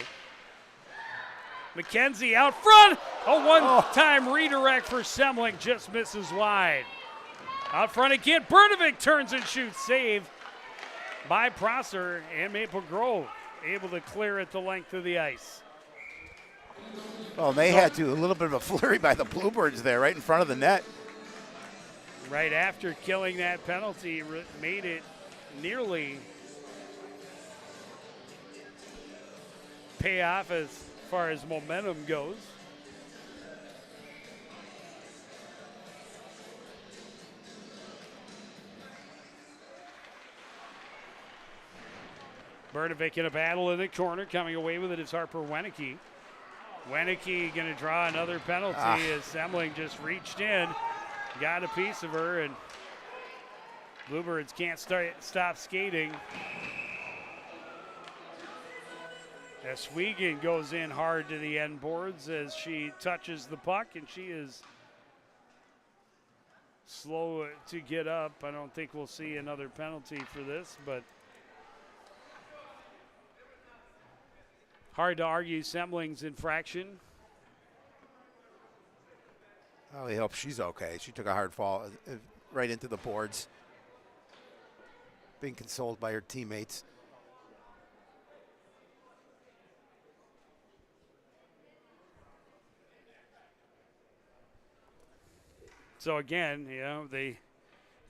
McKenzie out front. A one-time redirect for Semling, just misses wide. Out front again, Brnovic turns and shoots. Save by Prosser, and Maple Grove able to clear it the length of the ice. Oh, they had to. A little bit of a flurry by the Bluebirds there, right in front of the net. Right after killing that penalty, made it nearly pay off as far as momentum goes. Brnovic in a battle in the corner. Coming away with it is Harper Wenicky. Wenicky going to draw another penalty as Semling just reached in, got a piece of her, and Bluebirds can't stop skating. As Swegan goes in hard to the end boards as she touches the puck, and she is slow to get up. I don't think we'll see another penalty for this, but hard to argue Semling's infraction. Oh, we hope she's okay. She took a hard fall right into the boards, being consoled by her teammates. So again, you know, the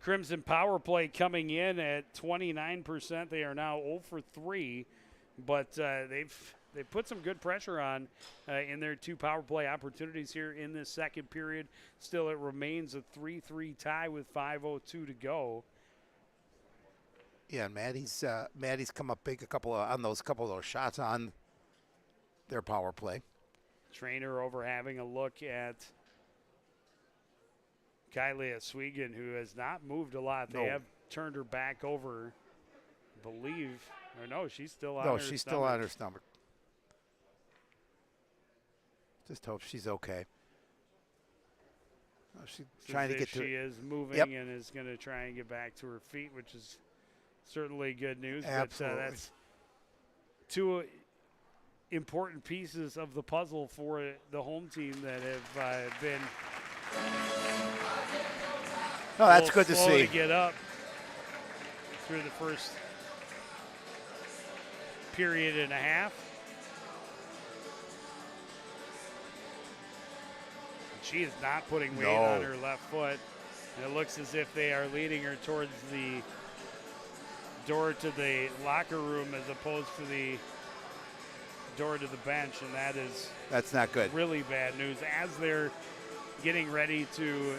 Crimson power play coming in at 29%. They are now 0 for 3, but they've put some good pressure on in their 2 power play opportunities here in this second period. Still, it remains a 3-3 tie with 5:02 to go. Yeah, and Maddie's come up big on those couple of those shots on their power play. Trainer over having a look at Kylie Swegan, who has not moved a lot. They have turned her back over, I believe. Or no, she's still on her stomach. No, she's still on her stomach. Just hope she's okay. She's trying to get to. She is moving and is going to try and get back to her feet, which is certainly good news. Absolutely. But that's 2 important pieces of the puzzle for the home team that have been. No, that's good to slow see. To get up through the first period and a half. She is not putting weight on her left foot. And it looks as if they are leading her towards the door to the locker room as opposed to the door to the bench, and that's not good. Really bad news as they're getting ready to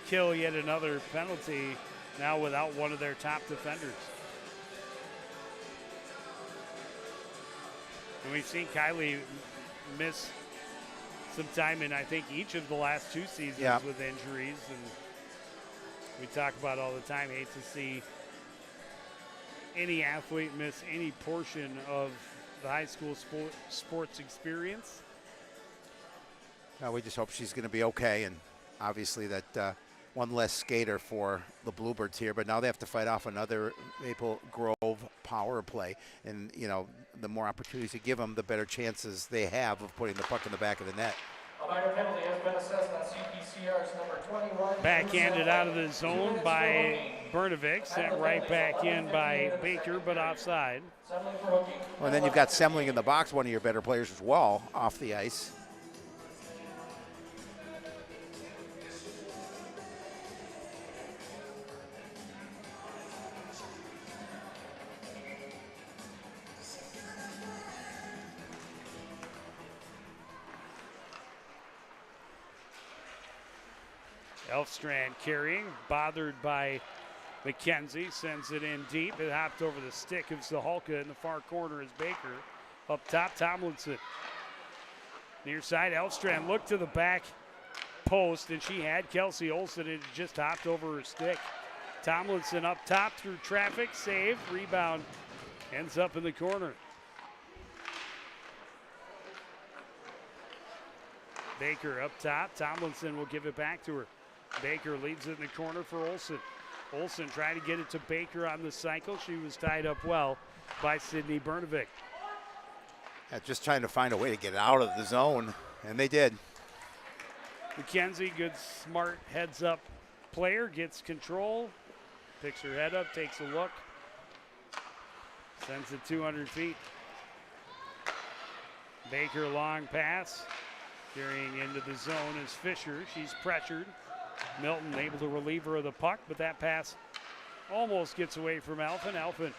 kill yet another penalty now without one of their top defenders. And we've seen Kylie miss some time in, I think, each of the last 2 seasons with injuries, and we talk about all the time. Hate to see any athlete miss any portion of the high school sports experience. We just hope she's going to be okay, and obviously that one less skater for the Bluebirds here, but now they have to fight off another Maple Grove power play, and the more opportunities you give them, the better chances they have of putting the puck in the back of the net. A minor penalty has been assessed on CPCR's number 21. Backhanded out of the zone by Bernovic, sent right back in by Baker, but offside. Semling for hooking. Well, and then you've got Semling in the box, one of your better players as well, off the ice. Elfstrand carrying, bothered by McKenzie, sends it in deep. It hopped over the stick of Zahalka. In the far corner is Baker. Up top, Tomlinson. Near side, Elfstrand looked to the back post, and she had Kelsey Olsen. It just hopped over her stick. Tomlinson up top through traffic, save, rebound, ends up in the corner. Baker up top. Tomlinson will give it back to her. Baker leaves it in the corner for Olsen. Olsen tried to get it to Baker on the cycle. She was tied up well by Sydney Bernovic. Just trying to find a way to get out of the zone, and they did. McKenzie, good, smart heads-up player, gets control, picks her head up, takes a look, sends it 200 feet. Baker, long pass, carrying into the zone is Fisher. She's pressured. Milton able to relieve her of the puck, but that pass almost gets away from Alphen. Alphen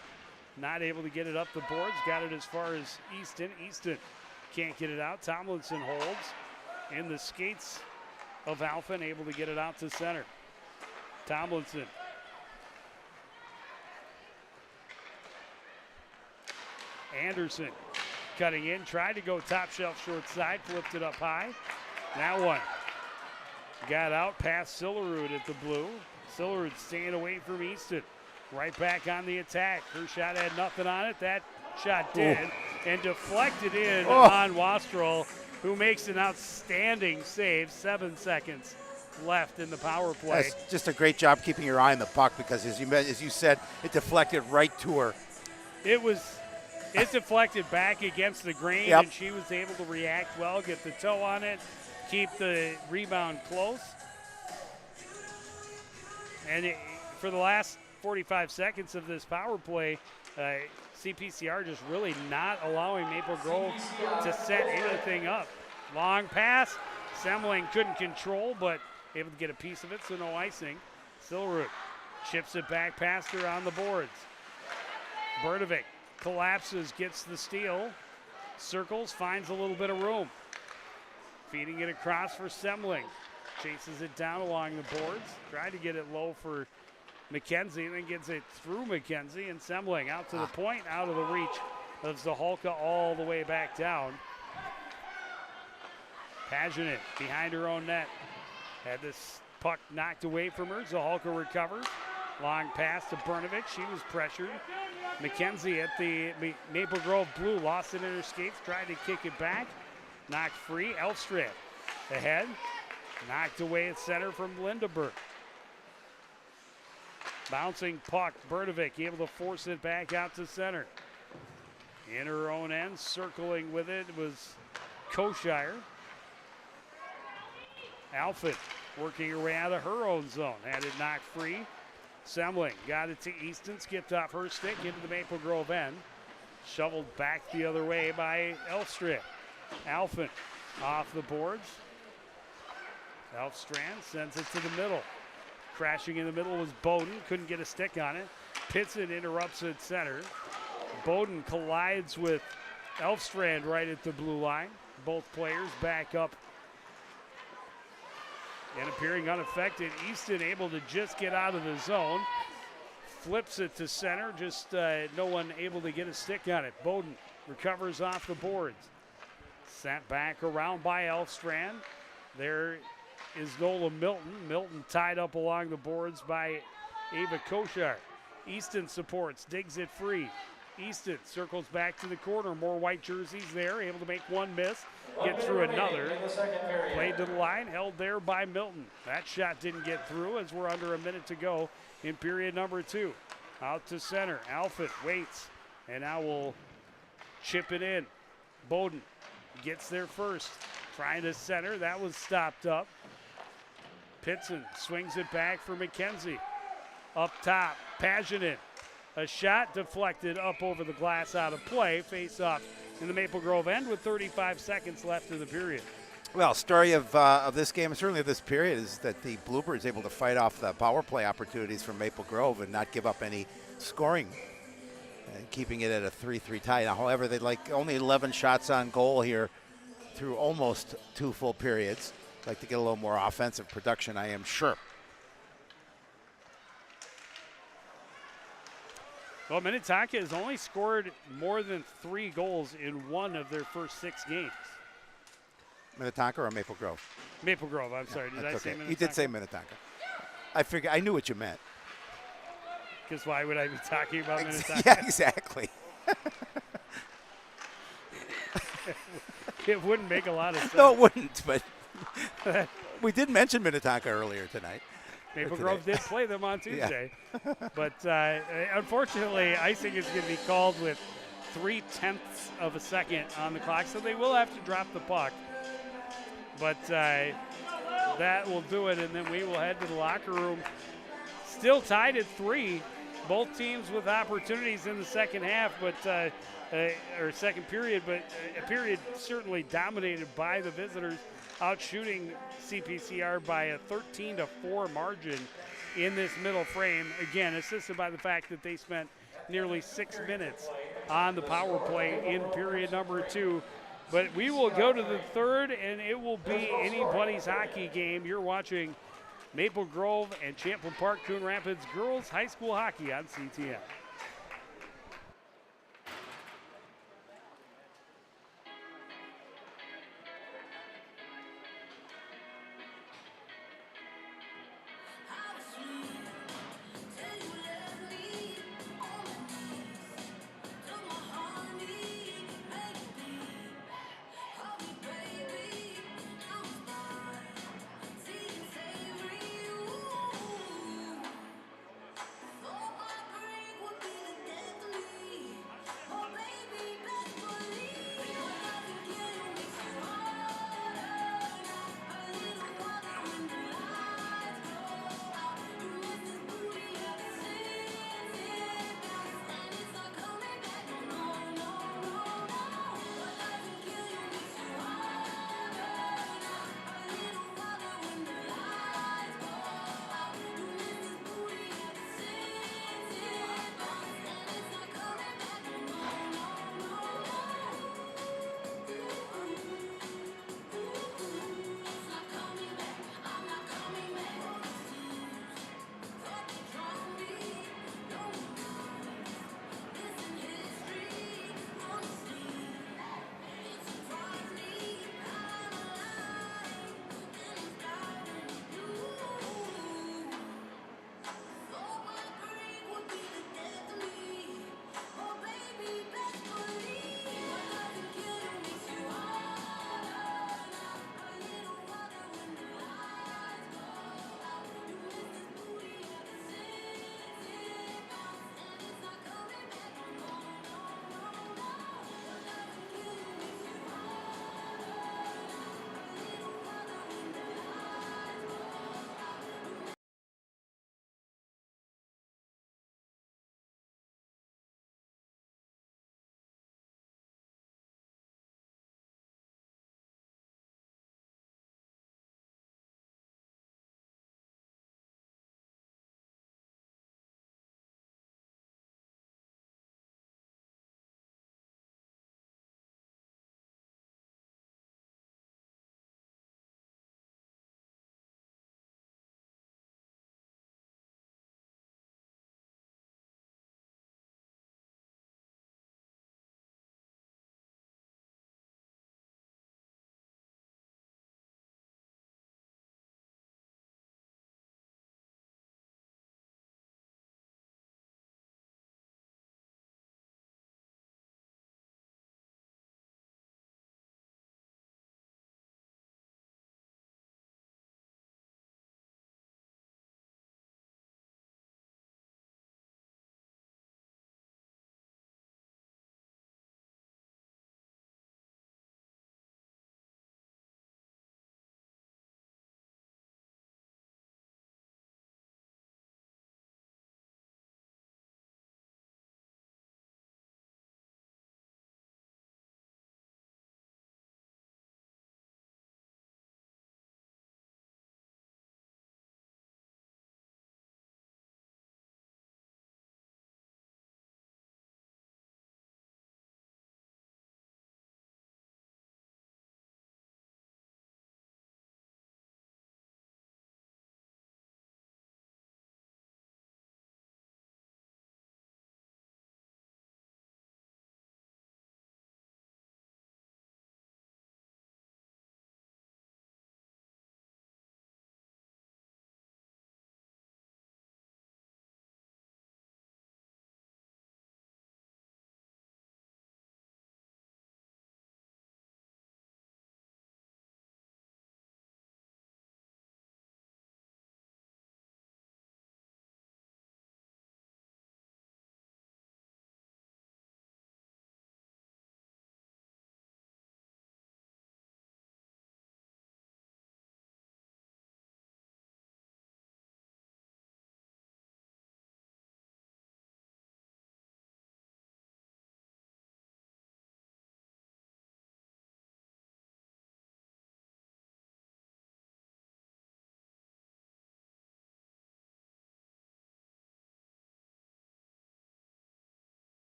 not able to get it up the boards. Got it as far as Easton. Easton can't get it out. Tomlinson holds in the skates of Alphen, able to get it out to center. Tomlinson. Anderson cutting in, tried to go top shelf short side, flipped it up high. Now one. Got out past Sillerud at the blue. Sillerud staying away from Easton. Right back on the attack. Her shot had nothing on it. That shot did. And deflected in on Wastrel, who makes an outstanding save. 7 seconds left in the power play. That's just a great job keeping your eye on the puck, because as you said, it deflected right to her. It deflected back against the grain, and she was able to react well, get the toe on it, keep the rebound close. And for the last 45 seconds of this power play, CPCR just really not allowing Maple Grove to set anything up. Long pass. Semling couldn't control, but able to get a piece of it, so no icing. Sillerud chips it back past her on the boards. Bernovic collapses, gets the steal, circles, finds a little bit of room. Feeding it across for Semling. Chases it down along the boards. Tried to get it low for McKenzie, then gets it through McKenzie, and Semling out to the point, out of the reach of Zahalka all the way back down. Pageant behind her own net. Had this puck knocked away from her. Zahalka recovers. Long pass to Bernovic. She was pressured. McKenzie at the Maple Grove blue lost it in her skates. Tried to kick it back. Knocked free. Elfstrand ahead. Knocked away at center from Lindeberg. Bouncing puck. Bernovic able to force it back out to center. In her own end, circling with it was Koshire. Alfred working her way out of her own zone. Had it knocked free. Semling got it to Easton. Skipped off her stick into the Maple Grove end. Shoveled back the other way by Elfstrand. Alfred off the boards. Elfstrand sends it to the middle. Crashing in the middle was Bowden. Couldn't get a stick on it. Pitson interrupts at center. Bowden collides with Elfstrand right at the blue line. Both players back up and appearing unaffected. Easton able to just get out of the zone. Flips it to center. Just no one able to get a stick on it. Bowden recovers off the boards. Sent back around by Elfstrand. There is Nola Milton. Milton tied up along the boards by Ava Koshar. Easton supports, digs it free. Easton circles back to the corner. More white jerseys there, able to make one miss, get through another. Played to the line, held there by Milton. That shot didn't get through as we're under a minute to go in period number 2. Out to center, Alford waits, and now we'll chip it in. Bowden gets there first, trying to center. That was stopped up. Pitson swings it back for McKenzie. Up top, Pageant. A shot deflected up over the glass, out of play. Face off in the Maple Grove end with 35 seconds left in the period. Well, story of this game, and certainly of this period, is that the Bluebirds able to fight off the power play opportunities from Maple Grove and not give up any scoring, and keeping it at a 3-3 tie. Now, however, they'd like only 11 shots on goal here through almost 2 full periods. Like to get a little more offensive production, I am sure. Well, Minnetonka has only scored more than 3 goals in 1 of their first 6 games. Minnetonka or Maple Grove? Maple Grove, I'm sorry. Did I say Minnetonka? You did say Minnetonka. I knew what you meant. Because why would I be talking about Minnetonka? Yeah, exactly. It wouldn't make a lot of sense. No, it wouldn't, but we did mention Minnetonka earlier tonight. Maple Grove did play them on Tuesday. Yeah. But unfortunately, icing is going to be called with 0.3 of a second on the clock, so they will have to drop the puck. But that will do it, and then we will head to the locker room. Still tied at 3. Both teams with opportunities in the second half, but or second period, but a period certainly dominated by the visitors, out shooting CPCR by a 13-4 margin in this middle frame. Again, assisted by the fact that they spent nearly 6 minutes on the power play in period number 2. But we will go to the third, and it will be anybody's hockey game. You're watching Maple Grove and Champlain Park Coon Rapids girls high school hockey on CTN.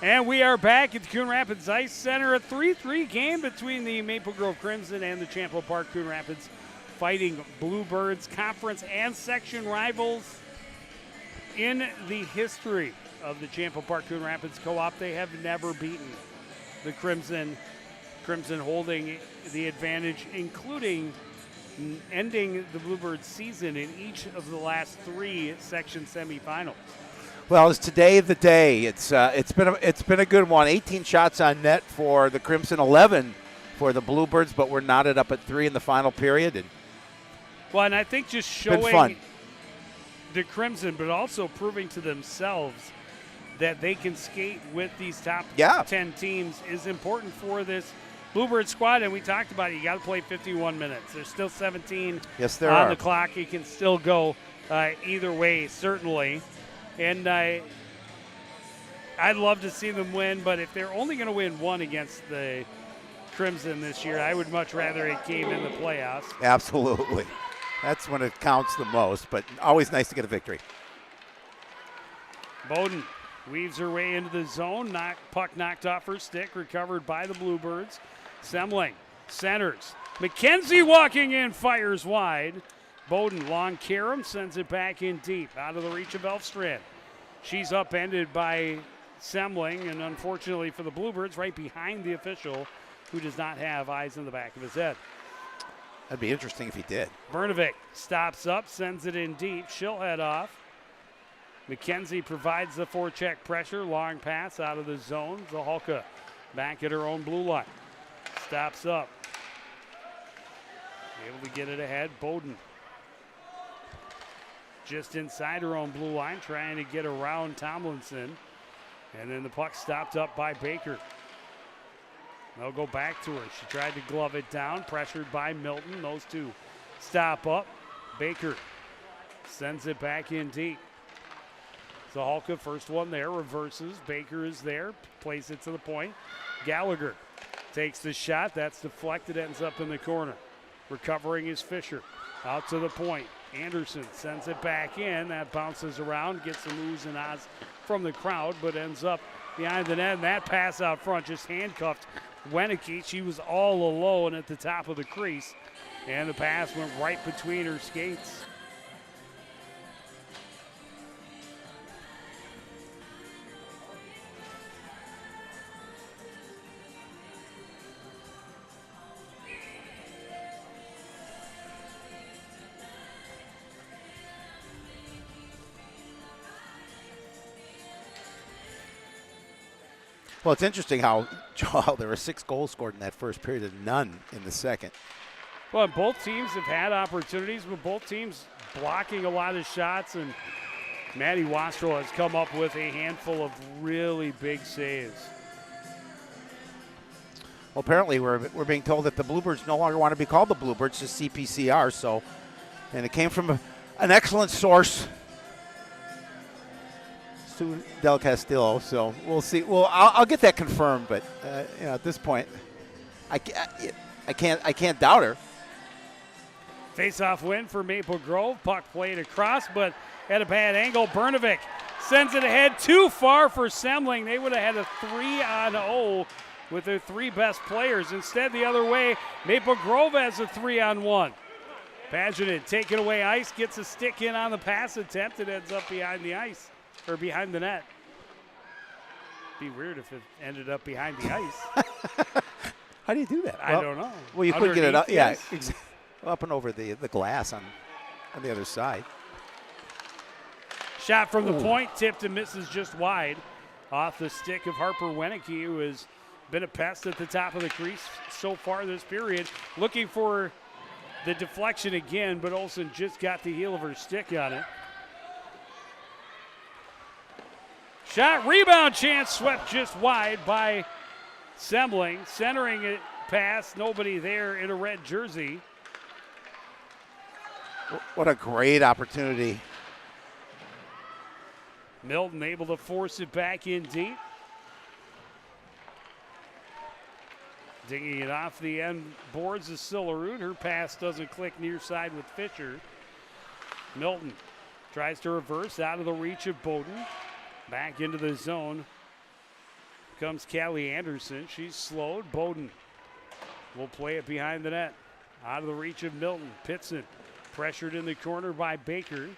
And we are back at the Coon Rapids Ice Center, a 3-3 game between the Maple Grove Crimson and the Champlain Park Coon Rapids Fighting Bluebirds, conference and section rivals. In the history of the Champlain Park Coon Rapids Co-op, they have never beaten the Crimson. Crimson holding the advantage, including ending the Bluebirds season in each of the last 3 section semifinals. Well, is today the day? It's been a good one. 18 shots on net for the Crimson, 11 for the Bluebirds, but we're knotted up at 3 in the final period. And I think just showing the Crimson, but also proving to themselves that they can skate with these top 10 teams is important for this Bluebird squad. And we talked about it. You got to play 51 minutes. There's still 17 on the clock. You can still go either way, certainly. And I'd love to see them win, but if they're only going to win one against the Crimson this year, I would much rather it came in the playoffs. Absolutely. That's when it counts the most, but always nice to get a victory. Bowden weaves her way into the zone. Puck knocked off her stick, recovered by the Bluebirds. Semling centers. McKenzie walking in, fires wide. Bowden, long carom, sends it back in deep, out of the reach of Elfstrand. She's upended by Semling, and unfortunately for the Bluebirds, right behind the official, who does not have eyes in the back of his head. That'd be interesting if he did. Bernovic stops up, sends it in deep. She'll head off. McKenzie provides the forecheck pressure. Long pass out of the zone. Zahalka back at her own blue line. Stops up. Able to get it ahead. Bowden just inside her own blue line, trying to get around Tomlinson. And then the puck stopped up by Baker. They'll go back to her. She tried to glove it down, pressured by Milton. Those two stop up. Baker sends it back in deep. Zahalka, first one there, reverses. Baker is there, plays it to the point. Gallagher takes the shot. That's deflected, ends up in the corner. Recovering is Fisher. Out to the point. Anderson sends it back in. That bounces around, gets some oohs and ahs from the crowd, but ends up behind the net. And that pass out front just handcuffed Wenicky. She was all alone at the top of the crease, and the pass went right between her skates. Well, it's interesting how there were 6 goals scored in that first period and none in the second. Well, both teams have had opportunities, but both teams blocking a lot of shots, and Maddie Wastrel has come up with a handful of really big saves. Well, apparently we're being told that the Bluebirds no longer want to be called the Bluebirds, just CPCR. And it came from an excellent source, Sue Del Castillo. So we'll see. Well, I'll get that confirmed, but at this point, I can't doubt her. Face-off win for Maple Grove. Puck played across, but at a bad angle. Bernovic sends it ahead too far for Semling. They would have had a 3-on-0 with their 3 best players. Instead, the other way, Maple Grove has a 3-on-1. Pageant taking away ice, gets a stick in on the pass attempt. It ends up behind the ice, or behind the net. Be weird if it ended up behind the ice. How do you do that? I don't know. Well, you couldn't get it up. Yeah, up and over the glass on the other side. Shot from the point, tipped and misses just wide off the stick of Harper Wenicky, who has been a pest at the top of the crease so far this period. Looking for the deflection again, but Olsen just got the heel of her stick on it. Shot, rebound chance, swept just wide by Semling. Centering it past, nobody there in a red jersey. What a great opportunity. Milton able to force it back in deep. Dinging it off the end boards is Sillerud. Her pass doesn't click near side with Fisher. Milton tries to reverse out of the reach of Bowden. Back into the zone comes Callie Anderson. She's slowed. Bowden will play it behind the net. Out of the reach of Milton. Pitson pressured in the corner by Baker.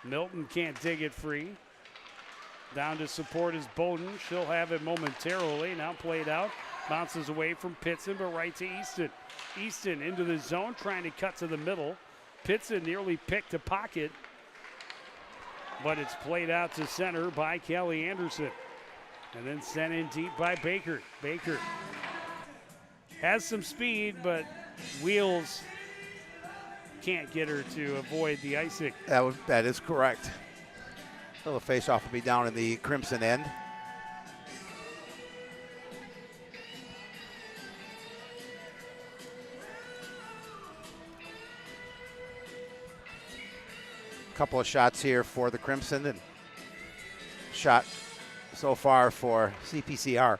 Milton can't dig it free. Down to support is Bowden. She'll have it momentarily. Now played out. Bounces away from Pitson, but right to Easton. Easton into the zone, trying to cut to the middle. Pitson nearly picked a pocket, but it's played out to center by Kelly Anderson. And then sent in deep by Baker. Baker has some speed, but wheels can't get her to avoid the icing. That is correct. So the faceoff will be down in the Crimson end. Couple of shots here for the Crimson, and shot so far for CPCR.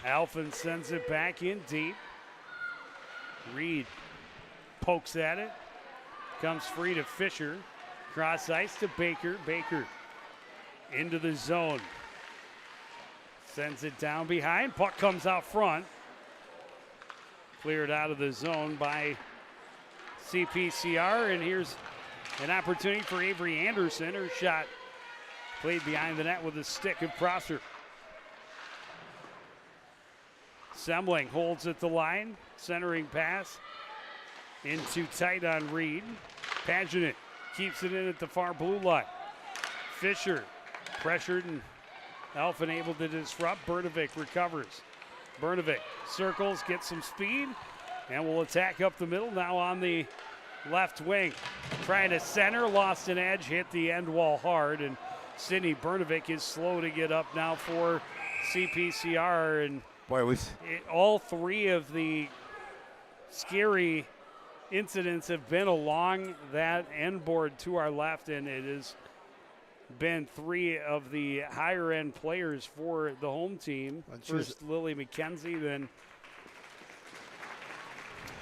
Alphen sends it back in deep. Reed pokes at it. Comes free to Fisher. Cross ice to Baker. Baker into the zone. Sends it down behind. Puck comes out front. Cleared out of the zone by CPCR. And here's an opportunity for Avery Anderson. Her shot played behind the net with a stick of Prosser. Semling holds at the line. Centering pass. In too tight on Reed. Pageant keeps it in at the far blue line. Fisher pressured and Alphen able to disrupt. Bernovic recovers. Bernovic circles, gets some speed, and will attack up the middle. Now on the left wing. Trying to center, lost an edge, hit the end wall hard, and Sydney Bernovic is slow to get up now for CPCR. And boy, all three of the scary incidents have been along that end board to our left, and it has been three of the higher end players for the home team. First Lily McKenzie, then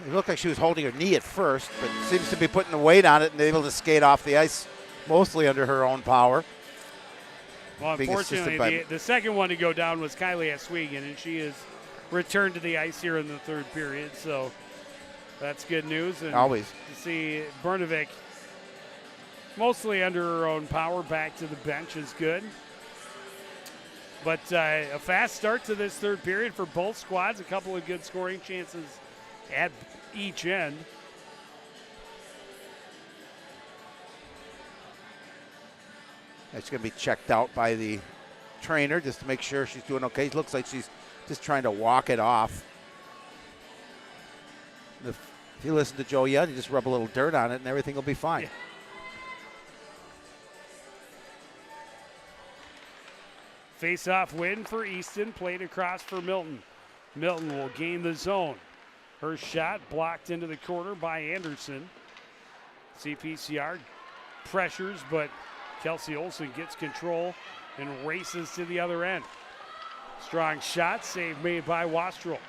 it looked like she was holding her knee at first, but seems to be putting the weight on it and able to skate off the ice mostly under her own power. Well, unfortunately, the second one to go down was Kylie Aswegan, and she is returned to the ice here in the third period, so that's good news. And always to see Bernovic mostly under her own power back to the bench is good. But a fast start to this third period for both squads. A couple of good scoring chances at each end. It's going to be checked out by the trainer just to make sure she's doing okay. It looks like she's just trying to walk it off. If you listen to Joe Young, you just rub a little dirt on it and everything will be fine. Yeah. Face-off win for Easton, played across for Milton. Milton will gain the zone. Her shot blocked into the corner by Anderson. CPCR pressures, but Kelsey Olsen gets control and races to the other end. Strong shot, save made by Wastrel.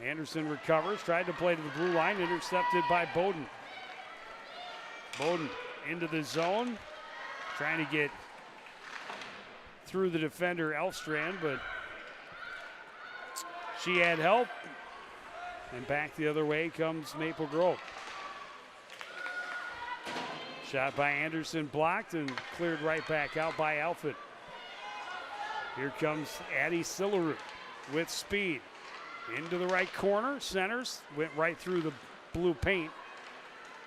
Anderson recovers, tried to play to the blue line, intercepted by Bowden. Bowden into the zone, trying to get through the defender Elfstrand, but she had help. And back the other way comes Maple Grove. Shot by Anderson blocked and cleared right back out by Alfred. Here comes Addie Sillaroot with speed. Into the right corner, centers, went right through the blue paint.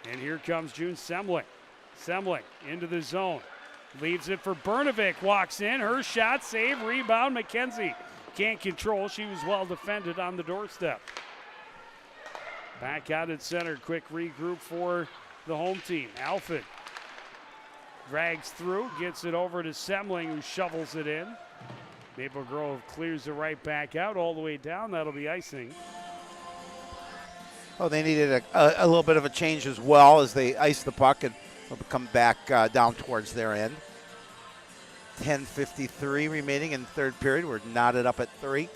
And here comes June Semling. Semling into the zone. Leaves it for Bernovic, walks in, her shot, save, rebound, McKenzie can't control, she was well defended on the doorstep. Back out at center, quick regroup for the home team. Alfred drags through, gets it over to Semling, who shovels it in. Maple Grove clears it right back out, all the way down, that'll be icing. Oh, they needed a little bit of a change as well as they ice the puck and come back down towards their end. 10:53 remaining in the third period. We're knotted up at 3.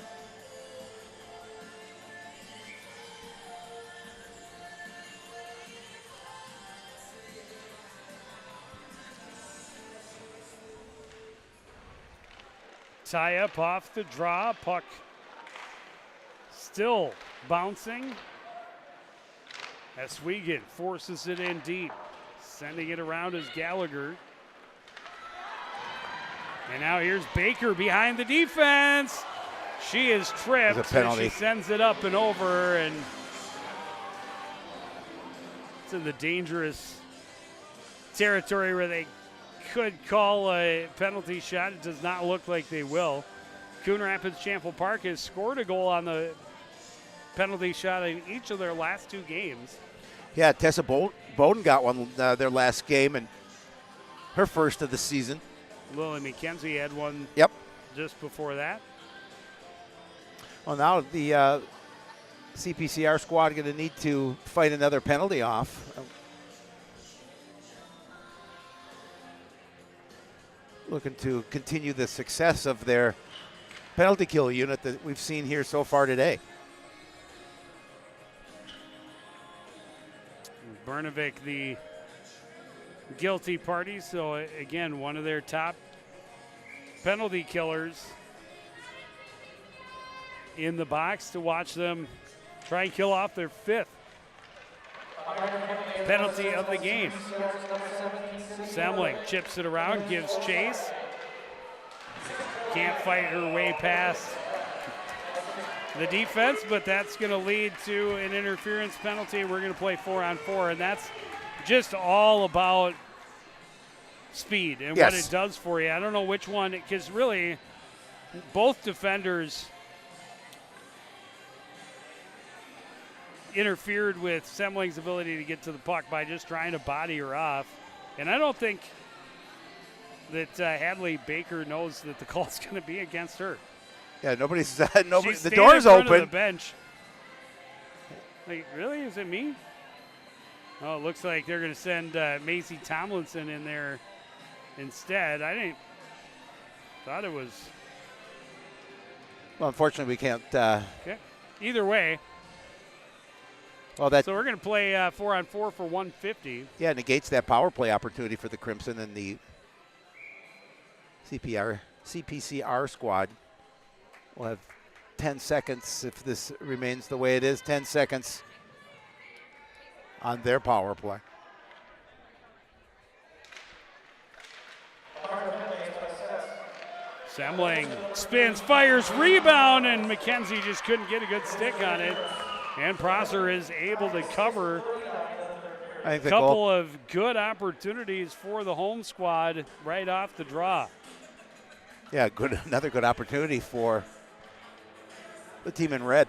tie up off the draw. Puck still bouncing. Oswego forces it in deep. Sending it around is Gallagher. And now here's Baker behind the defense. She is tripped. There's a penalty. She sends it up and over, and it's in the dangerous territory where they could call a penalty shot. It does not look like they will. Coon Rapids Champlain Park has scored a goal on the penalty shot in each of their last 2 games. Yeah, Tessa Bowden got one their last game, and her first of the season. Lily McKenzie had one just before that. Well, now the CPCR squad going to need to fight another penalty off. Looking to continue the success of their penalty kill unit that we've seen here so far today. Bernovic, the guilty party, so again, one of their top penalty killers in the box to watch them try and kill off their 5th penalty of the game. Semling chips it around, gives chase. Can't fight her way past the defense, but that's going to lead to an interference penalty. We're going to play 4-on-4, and that's just all about speed and what it does for you. I don't know which one, because really both defenders interfered with Semling's ability to get to the puck by just trying to body her off. And I don't think that Hadley Baker knows that the call's going to be against her. Yeah, nobody's She's the door's in front open. Of the bench. Like, really? Is it me? Oh, it looks like they're going to send Macy Tomlinson in there instead. I thought it was. Well, unfortunately, we can't. Okay. Either way. Well, So we're going to play 4-on-4 for 150. Yeah, negates that power play opportunity for the Crimson, and the CPCR squad will have 10 seconds if this remains the way it is. 10 seconds on their power play. Semling spins, fires, rebound, and McKenzie just couldn't get a good stick on it. And Prosser is able to cover. I think a couple of good opportunities for the home squad right off the draw. Yeah, another good opportunity for the team in red.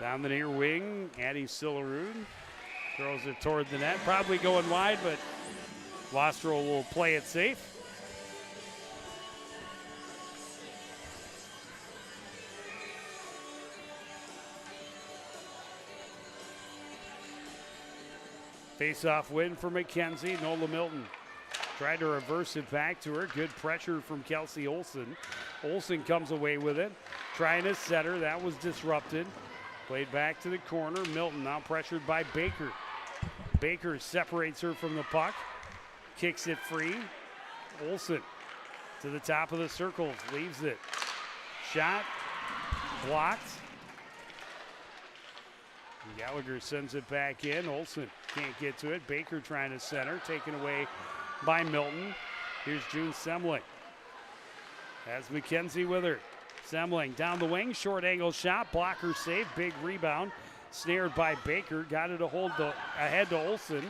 Down the near wing, Addie Sillerud throws it toward the net. Probably going wide, but Wastrel will play it safe. Face-off win for McKenzie. Nola Milton tried to reverse it back to her. Good pressure from Kelsey Olson. Olson comes away with it. Trying to set her. That was disrupted. Played back to the corner. Milton now pressured by Baker. Baker separates her from the puck. Kicks it free. Olson to the top of the circle. Leaves it. Shot. Blocked. Gallagher sends it back in. Olson can't get to it. Baker trying to center. Taken away by Milton. Here's June Semling. Has McKenzie with her. Semling down the wing. Short angle shot. Blocker save. Big rebound. Snared by Baker. Got it to hold ahead to Olson.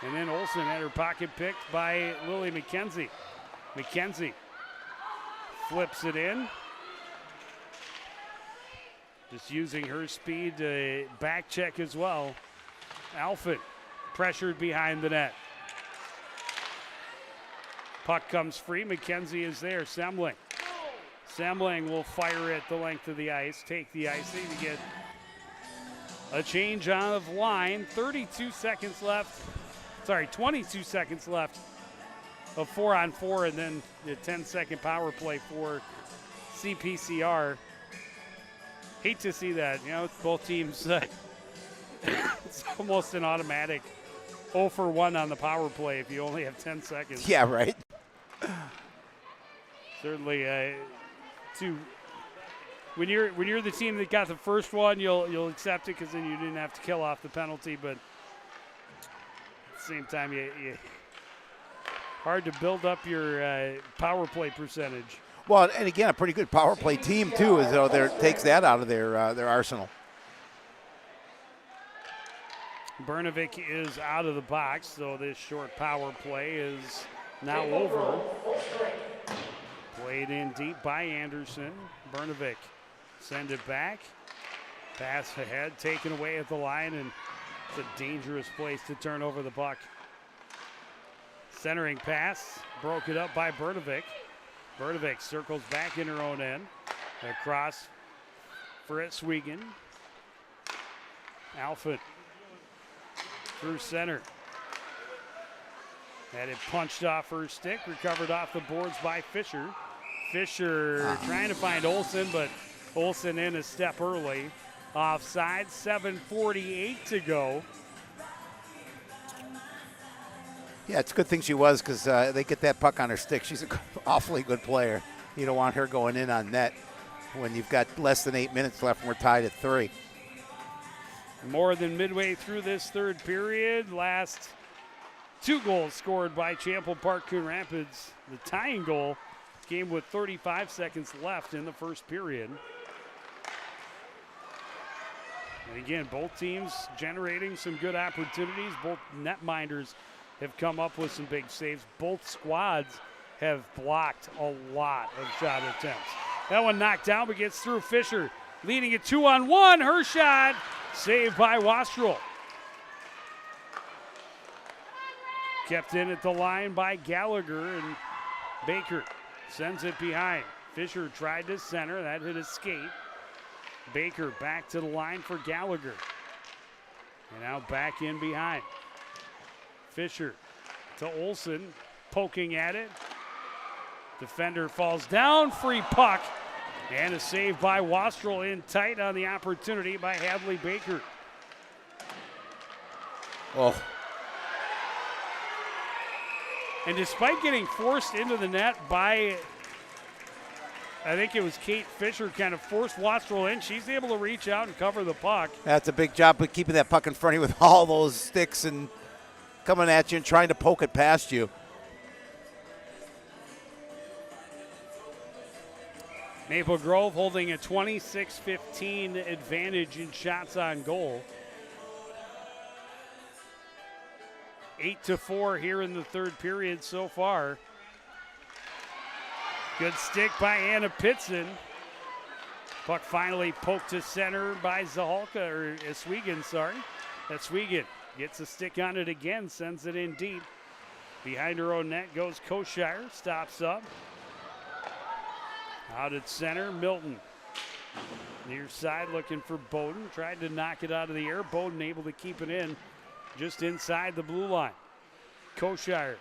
And then Olson had her pocket picked by Lily McKenzie. McKenzie flips it in. Just using her speed to back check as well. Alford pressured behind the net. Puck comes free. McKenzie is there. Semling. Semling will fire it the length of the ice. Take the icing to get a change on of line. 22 seconds left. Sorry, 22 seconds left of 4-on-4, and then the 10-second power play for CPCR. Hate to see that. You know, both teams, it's almost an automatic 0 for 1 on the power play if you only have 10 seconds. Yeah, right. Certainly, when you're the team that got the first one, you'll accept it because then you didn't have to kill off the penalty. But at the same time, you hard to build up your power play percentage. Well, and again, a pretty good power play team too, as though takes that out of their arsenal. Brnovic is out of the box, so this short power play is now over. Played in deep by Anderson. Brnovic send it back. Pass ahead, taken away at the line, and it's a dangerous place to turn over the puck. Centering pass, broke it up by Brnovic. Brnovic circles back in her own end. Across for Eswegan. Alford through center. Had it punched off her stick, recovered off the boards by Fisher. Fisher trying to find Olsen, but Olsen in a step early. Offside, 7:48 to go. Yeah, it's a good thing she was, because they get that puck on her stick. She's an awfully good player. You don't want her going in on net when you've got less than 8 minutes left and we're tied at 3. More than midway through this third period. Last 2 goals scored by Champlain Park Coon Rapids. The tying goal came with 35 seconds left in the first period. And again, both teams generating some good opportunities. Both netminders have come up with some big saves. Both squads have blocked a lot of shot attempts. That one knocked down, but gets through. Fisher leading it 2-on-1. Her shot saved by Wastrel. Kept in at the line by Gallagher, and Baker sends it behind. Fisher tried to center. That hit his skate. Baker back to the line for Gallagher. And now back in behind. Fisher to Olsen, poking at it. Defender falls down, free puck. And a save by Wastrel in tight on the opportunity by Hadley Baker. Oh. And despite getting forced into the net by, I think it was Kate Fisher, kind of forced Wastrel in, she's able to reach out and cover the puck. That's a big job of keeping that puck in front of you with all those sticks and coming at you and trying to poke it past you. Maple Grove holding a 26-15 advantage in shots on goal. 8-4 here in the third period so far. Good stick by Anna Pitson. Puck finally poked to center by Zahalka, or Eswegan, sorry. Eswegan gets a stick on it again, sends it in deep. Behind her own net goes Koshire, stops up. Out at center, Milton. Near side looking for Bowden. Tried to knock it out of the air. Bowden able to keep it in just inside the blue line. Koshire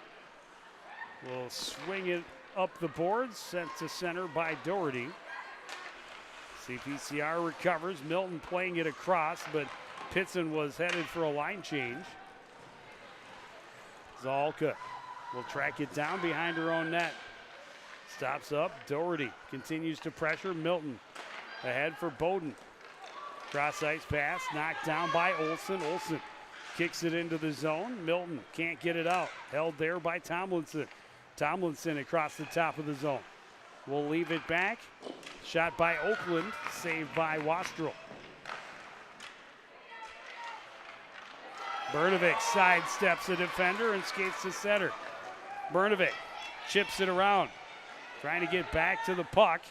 will swing it up the boards, sent to center by Doherty. CPCR recovers. Milton playing it across, but Pitson was headed for a line change. Zahalka will track it down behind her own net. Stops up. Doherty continues to pressure. Milton ahead for Bowden. Cross ice pass knocked down by Olsen. Olsen kicks it into the zone. Milton can't get it out. Held there by Tomlinson. Tomlinson across the top of the zone. Will leave it back. Shot by Oakland. Saved by Wastrel. Brnovic sidesteps a defender and skates to center. Brnovic chips it around. Trying to get back to the puck.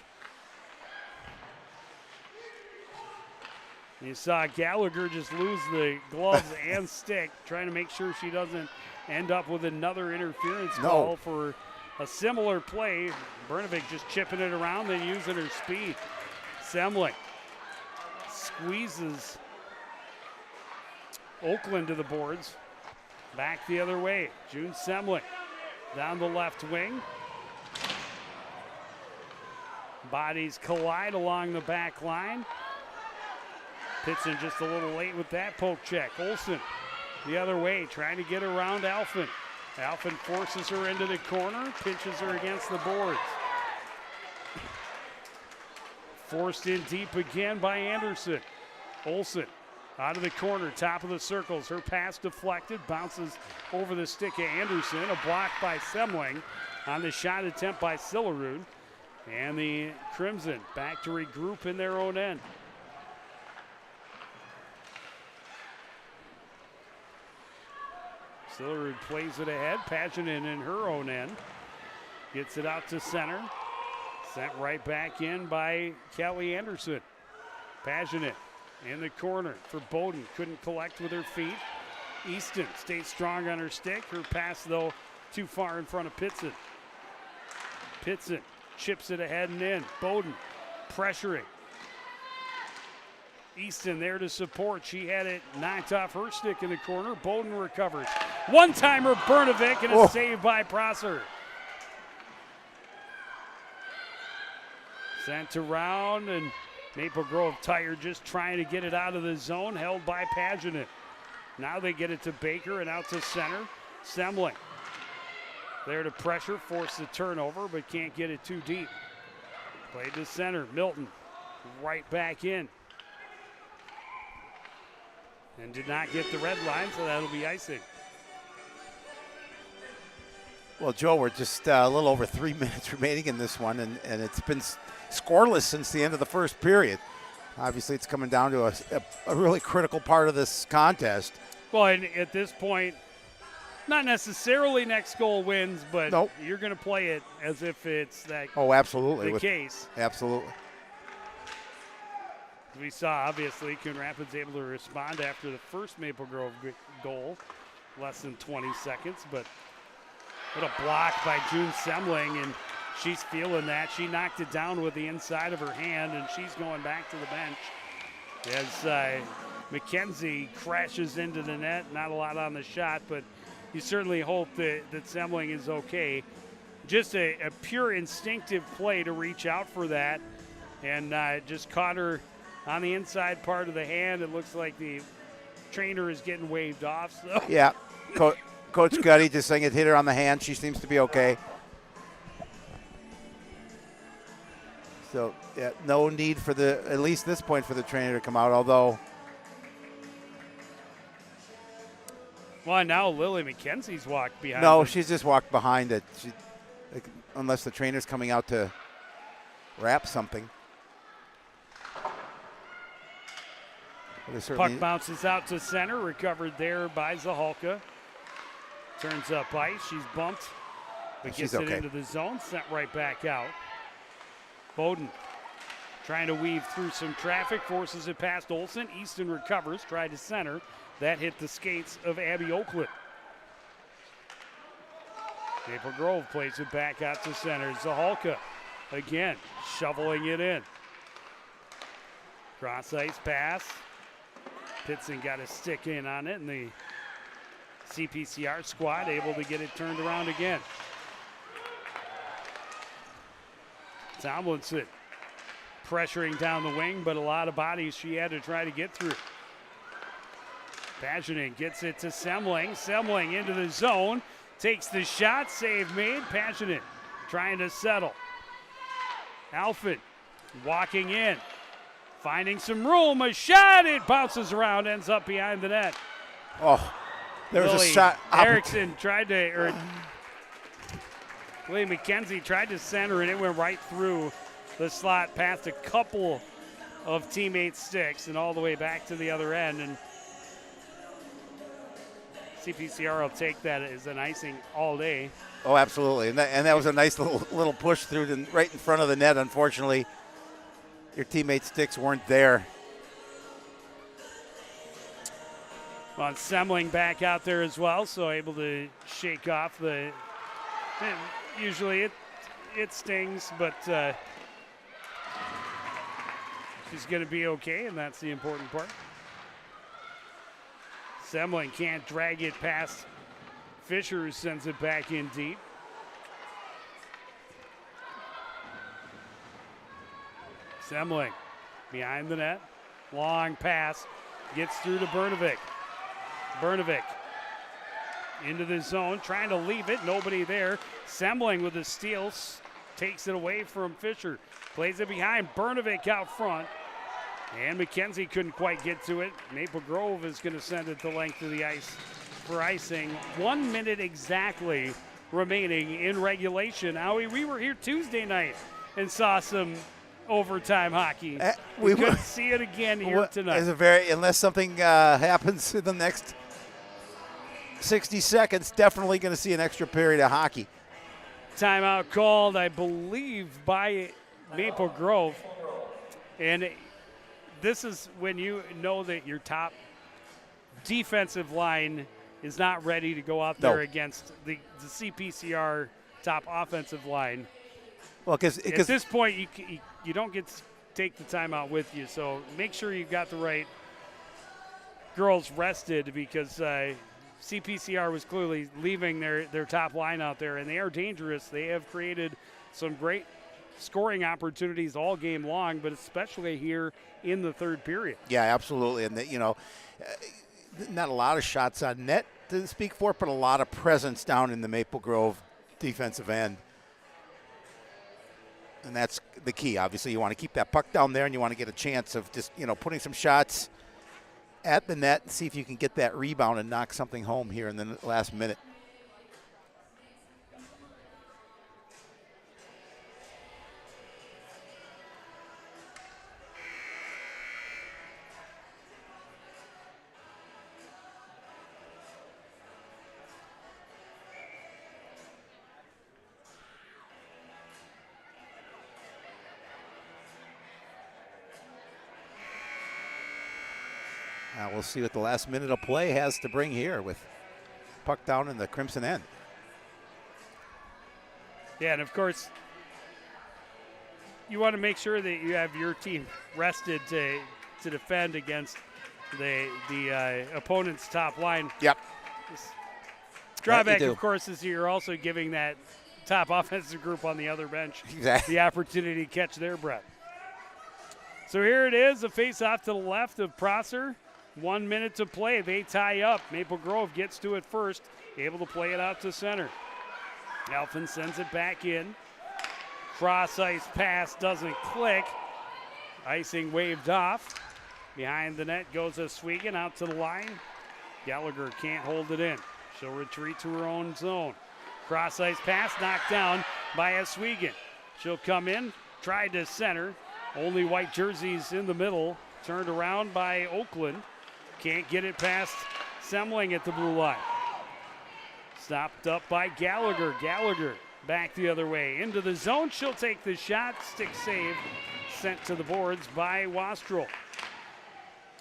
You saw Gallagher just lose the gloves and stick, trying to make sure she doesn't end up with another interference call for a similar play. Brnovic just chipping it around, then using her speed. Semling squeezes Oakland to the boards. Back the other way. June Semling down the left wing. Bodies collide along the back line. Pitson just a little late with that poke check. Olsen the other way, trying to get around Alphen. Alphen forces her into the corner, pinches her against the boards. Forced in deep again by Anderson. Olsen out of the corner, top of the circles. Her pass deflected, bounces over the stick of Anderson. A block by Semling on the shot attempt by Sillerud. And the Crimson back to regroup in their own end. Sillerud plays it ahead. Paginen in her own end. Gets it out to center. Sent right back in by Kelly Anderson. Paginen in the corner for Bowden. Couldn't collect with her feet. Easton stays strong on her stick. Her pass, though, too far in front of Pitson. Pitson chips it ahead and in. Bowden pressuring. Easton there to support. She had it knocked off her stick in the corner. Bowden recovers. One-timer Bernovic and a save by Prosser. Sent around, and Maple Grove tired, just trying to get it out of the zone, held by Paginen. Now they get it to Baker and out to center. Semling there to pressure, force the turnover, but can't get it too deep. Played to center. Milton right back in. And did not get the red line, so that'll be icing. Well, Joe, we're just a little over 3 minutes remaining in this one, and it's been scoreless since the end of the first period. Obviously, it's coming down to a really critical part of this contest. Well, and at this point, not necessarily next goal wins, but nope. You're going to play it as if it's that absolutely. the case. Absolutely. We saw, obviously, Coon Rapids able to respond after the first Maple Grove goal, less than 20 seconds, but what a block by June Semling, and she's feeling that. She knocked it down with the inside of her hand, and she's going back to the bench as McKenzie crashes into the net. Not a lot on the shot, but you certainly hope that Semling is okay. Just a pure instinctive play to reach out for that, and just caught her on the inside part of the hand. It looks like the trainer is getting waved off. So. Yeah, Coach Gutty just saying it hit her on the hand. She seems to be okay. So, yeah, no need for at least this point, for the trainer to come out, although. Well, now Lily McKenzie's walked behind. No, she's just walked behind it. Unless the trainer's coming out to wrap something. Puck bounces out to center, recovered there by Zahalka. Turns up ice, she's bumped, but gets it into the zone, sent right back out. Bowden trying to weave through some traffic, forces it past Olsen. Easton recovers, tried to center. That hit the skates of Abby Oakland. Maple Grove plays it back out to center. Zahalka again, shoveling it in. Cross ice pass. Pitson got a stick in on it, and the CPCR squad able to get it turned around again. Tomlinson pressuring down the wing, but a lot of bodies she had to try to get through. Paginen gets it to Semling. Semling into the zone, takes the shot, save made. Paginen trying to settle. Alfred walking in. Finding some room, a shot, it bounces around, ends up behind the net. Oh, there was a shot. Erickson tried to, or William McKenzie tried to center, and it went right through the slot, past a couple of teammates' sticks, and all the way back to the other end. And CPCR will take that as an icing all day. Oh, absolutely, and that was a nice little push through right in front of the net. Unfortunately, your teammates' sticks weren't there. Well, Semling back out there as well, so able to shake off the. Usually it stings, but she's going to be okay, and that's the important part. Semling can't drag it past Fisher, who sends it back in deep. Semling behind the net. Long pass. Gets through to Brnovic. Brnovic into the zone, trying to leave it. Nobody there. Semling with the steal. Takes it away from Fisher. Plays it behind. Brnovic out front. And McKenzie couldn't quite get to it. Maple Grove is going to send it the length of the ice for icing. 1 minute exactly remaining in regulation. Howie, we were here Tuesday night and saw some overtime hockey. We couldn't see it again here tonight. Unless something happens in the next 60 seconds, definitely going to see an extra period of hockey. Timeout called, I believe, by Maple Grove. And this is when you know that your top defensive line is not ready to go out there against the CPCR top offensive line. Well, because at this point, you don't get to take the timeout with you, so make sure you've got the right girls rested, because CPCR was clearly leaving their top line out there, and they are dangerous. They have created some great scoring opportunities all game long, but especially here in the third period. Yeah, absolutely. And, not a lot of shots on net to speak for, but a lot of presence down in the Maple Grove defensive end. And that's the key. Obviously, you want to keep that puck down there, and you want to get a chance of just, putting some shots at the net and see if you can get that rebound and knock something home here in the last minute. We'll see what the last minute of play has to bring here with puck down in the Crimson end. Yeah, and of course, you want to make sure that you have your team rested to defend against the opponent's top line. Yep. Drawback, of course, is you're also giving that top offensive group on the other bench the opportunity to catch their breath. So here it is, a face-off to the left of Prosser. 1 minute to play. They tie up. Maple Grove gets to it first, able to play it out to center. Elfin sends it back in. Cross-ice pass doesn't click. Icing waved off. Behind the net goes Oswego out to the line. Gallagher can't hold it in. She'll retreat to her own zone. Cross-ice pass knocked down by Oswego. She'll come in, tried to center. Only white jerseys in the middle. Turned around by Oakland. Can't get it past Semling at the blue line. Stopped up by Gallagher. Gallagher back the other way. Into the zone. She'll take the shot. Stick save. Sent to the boards by Wastrel.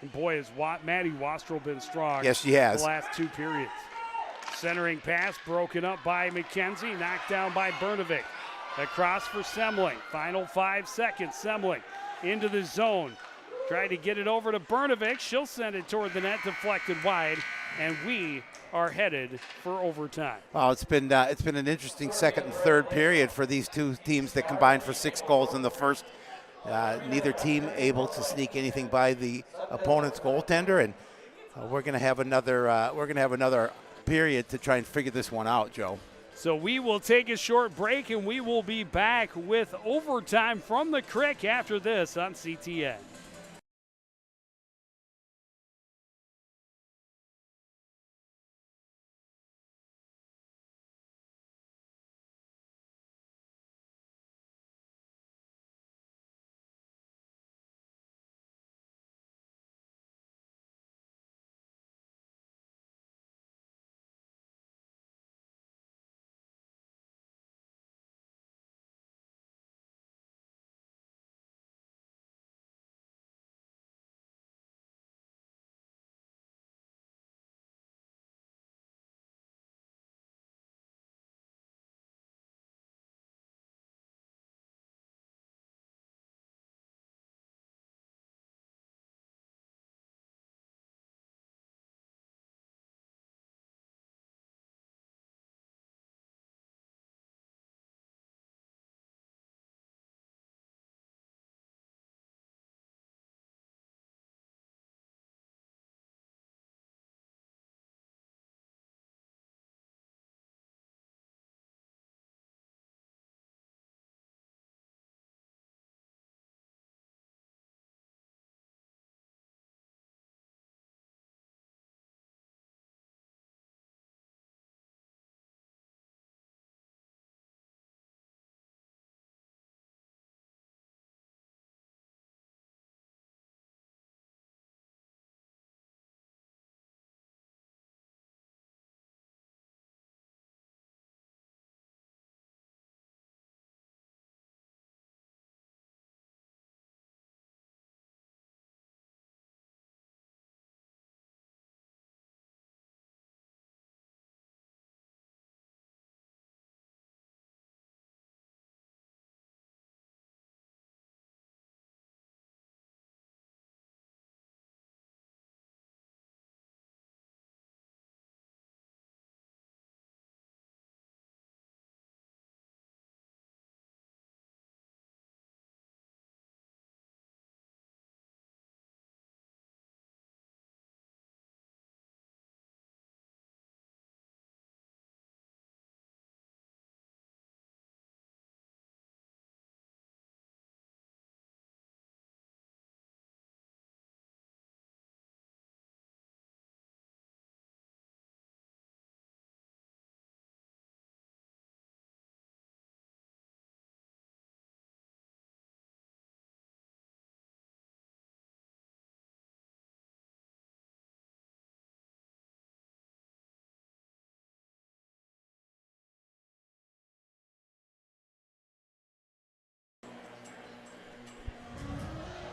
And boy, has Maddie Wastrel been strong. Yes, she has. The last two periods. Centering pass broken up by McKenzie. Knocked down by Brnovic. Across for Semling. Final 5 seconds. Semling into the zone. Tried to get it over to Brnovic. She'll send it toward the net, deflected wide, and we are headed for overtime. Well, it's been an interesting second and third period for these two teams that combined for 6 goals in the first. Neither team able to sneak anything by the opponent's goaltender, and we're going to have another period to try and figure this one out, Joe. So we will take a short break, and we will be back with overtime from the Crick after this on CTN.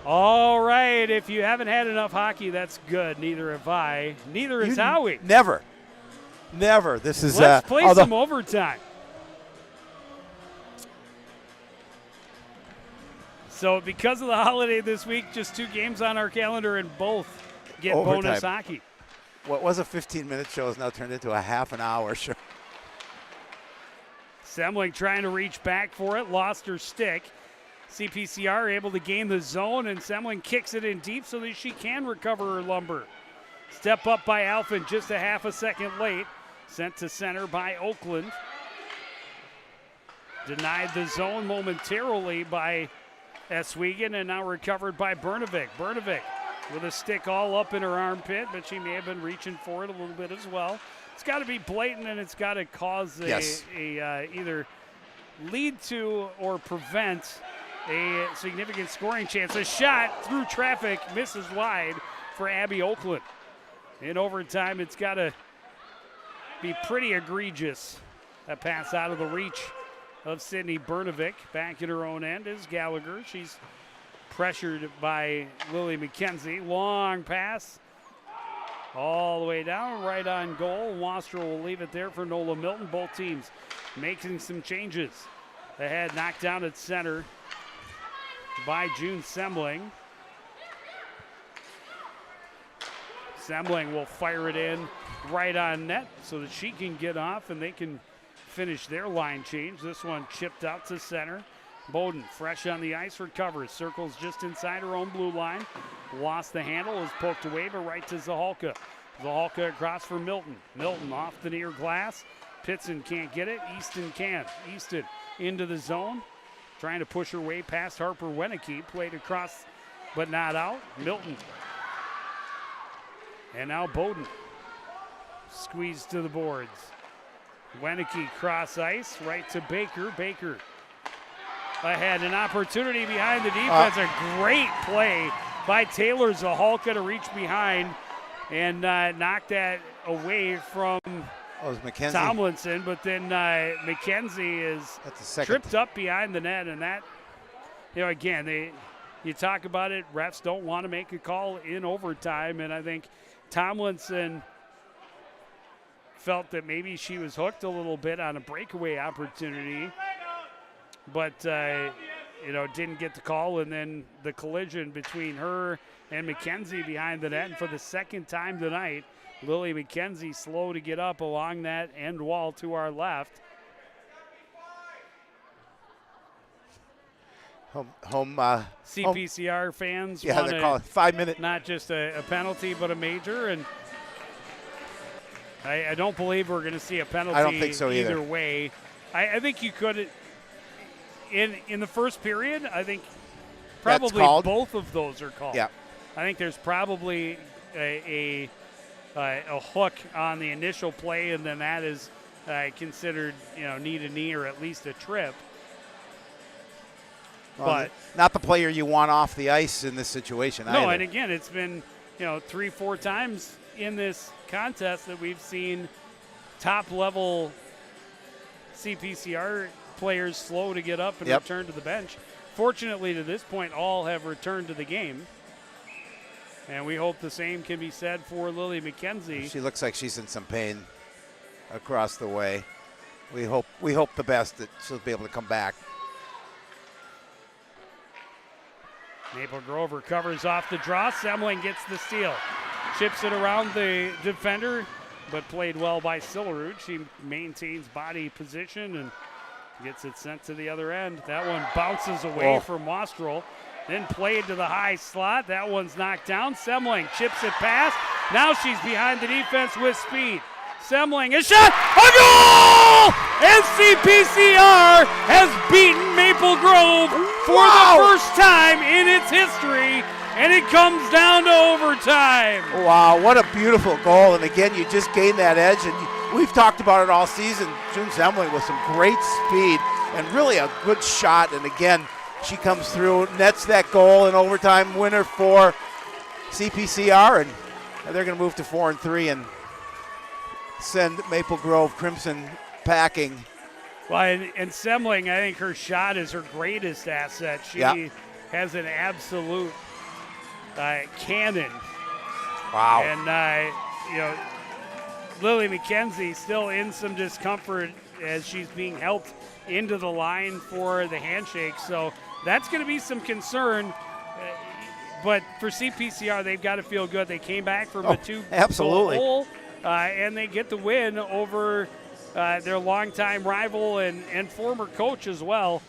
All right, if you haven't had enough hockey, that's good. Neither have I. Neither is Howie. Never. This is. Let's play some overtime. So because of the holiday this week, just 2 games on our calendar and both get bonus hockey. What was a 15-minute show is now turned into a half an hour show. Semling trying to reach back for it, lost her stick. CPCR able to gain the zone, and Semling kicks it in deep so that she can recover her lumber. Step up by Alphen just a half a second late. Sent to center by Oakland. Denied the zone momentarily by Eswegan, and now recovered by Bernovic. Bernovic with a stick all up in her armpit, but she may have been reaching for it a little bit as well. It's got to be blatant, and it's got to cause either lead to or prevent a significant scoring chance. A shot through traffic misses wide for Abby Oakland. In overtime, it's got to be pretty egregious. That pass out of the reach of Sydney Bernovic. Back in her own end is Gallagher. She's pressured by Lily McKenzie. Long pass all the way down, right on goal. Wastrel will leave it there for Nola Milton. Both teams making some changes. Ahead, knocked down at center by June Semling. Semling will fire it in right on net so that she can get off and they can finish their line change. This one chipped out to center. Bowden, fresh on the ice, recovers. Circles just inside her own blue line. Lost the handle, is poked away, but right to Zahalka. Zahalka across for Milton. Milton off the near glass. Pitson can't get it. Easton can. Easton into the zone. Trying to push her way past Harper Wenicky. Played across, but not out. Milton. And now Bowden. Squeezed to the boards. Wenicky cross ice, right to Baker. Baker ahead, an opportunity behind the defense. A great play by Taylor Zahalka to reach behind and knock that away from Tomlinson. But then McKenzie is tripped up behind the net, and that, again, you talk about it, refs don't want to make a call in overtime, and I think Tomlinson felt that maybe she was hooked a little bit on a breakaway opportunity, but didn't get the call, and then the collision between her and McKenzie behind the net. And for the second time tonight, Lily McKenzie slow to get up along that end wall to our left. CPCR fans want they call it 5 minute. Not just a penalty, but a major, and I don't believe we're going to see a penalty. I don't think so either way. I think you could, in the first period, I think probably both of those are called. Yeah. I think there's probably a hook on the initial play, and then that is considered, knee to knee or at least a trip. Well, but not the player you want off the ice in this situation either. No, and again, it's been 3-4 times in this contest that we've seen top-level CPCR players slow to get up and return to the bench. Fortunately, to this point, all have returned to the game. And we hope the same can be said for Lily McKenzie. She looks like she's in some pain across the way. We hope the best that she'll be able to come back. Maple Grove recovers off the draw. Semling gets the steal. Chips it around the defender, but played well by Sillerud. She maintains body position and gets it sent to the other end. That one bounces away from Wastrel. Then played to the high slot. That one's knocked down. Semling chips it past. Now she's behind the defense with speed. Semling, a shot, a goal! And CPCR has beaten Maple Grove for the first time in its history, and it comes down to overtime. Wow, what a beautiful goal. And again, you just gained that edge, and we've talked about it all season. June Semling with some great speed and really a good shot. And again, she comes through, nets that goal, in overtime winner for CPCR, and they're going to move to 4-3 and send Maple Grove Crimson packing. Well, and Semling, I think her shot is her greatest asset. She has an absolute cannon. Wow. And, Lily McKenzie still in some discomfort as she's being helped into the line for the handshake. So that's going to be some concern. But for CPCR, they've got to feel good. They came back from a 2-goal hole, and they get the win over their longtime rival and former coach as well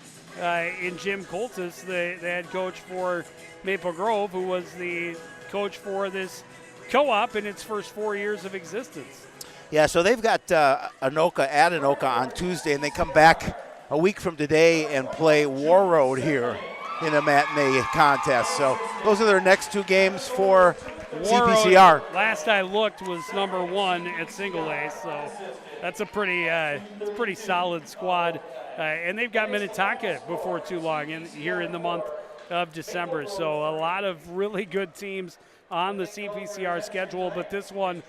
in Jim Coltis, the head coach for Maple Grove, who was the coach for this co-op in its first 4 years of existence. Yeah, so they've got Anoka on Tuesday, and they come back a week from today and play War Road here in a matinee contest. So those are their next 2 games for CPCR. Road, last I looked, was number 1 at single A, so that's a pretty solid squad. And they've got Minnetonka before too long here in the month of December. So a lot of really good teams on the CPCR schedule, but this one,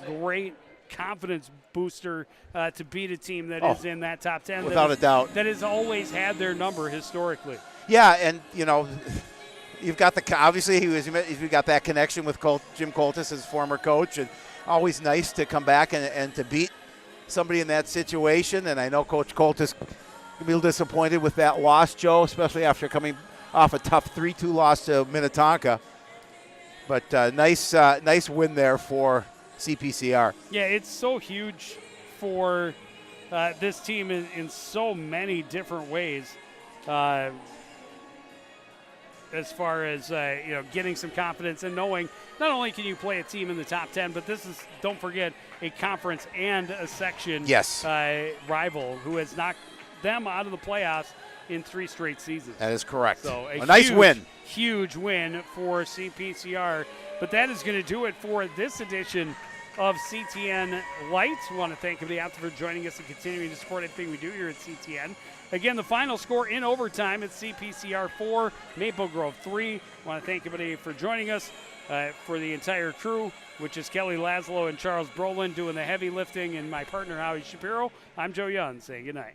great confidence booster to beat a team that is in that top 10. Without a doubt. That has always had their number historically. Yeah, and, you've got you've got that connection with Jim Coltis, his former coach, and always nice to come back and to beat somebody in that situation. And I know Coach Coltis will be a little disappointed with that loss, Joe, especially after coming off a tough 3-2 loss to Minnetonka. But nice win there for CPCR. Yeah, it's so huge for this team in so many different ways. As far as getting some confidence and knowing not only can you play a team in the top 10, but this is, don't forget, a conference and a section rival who has knocked them out of the playoffs in 3 straight seasons. That is correct. So a nice win. Huge win for CPCR. But that is going to do it for this edition of CTN Lights. We want to thank everybody out there for joining us and continuing to support everything we do here at CTN. Again, the final score in overtime at CPCR 4, Maple Grove 3. I want to thank everybody for joining us. For the entire crew, which is Kelly Laszlo and Charles Brolin doing the heavy lifting, and my partner Howie Shapiro, I'm Joe Young saying good night.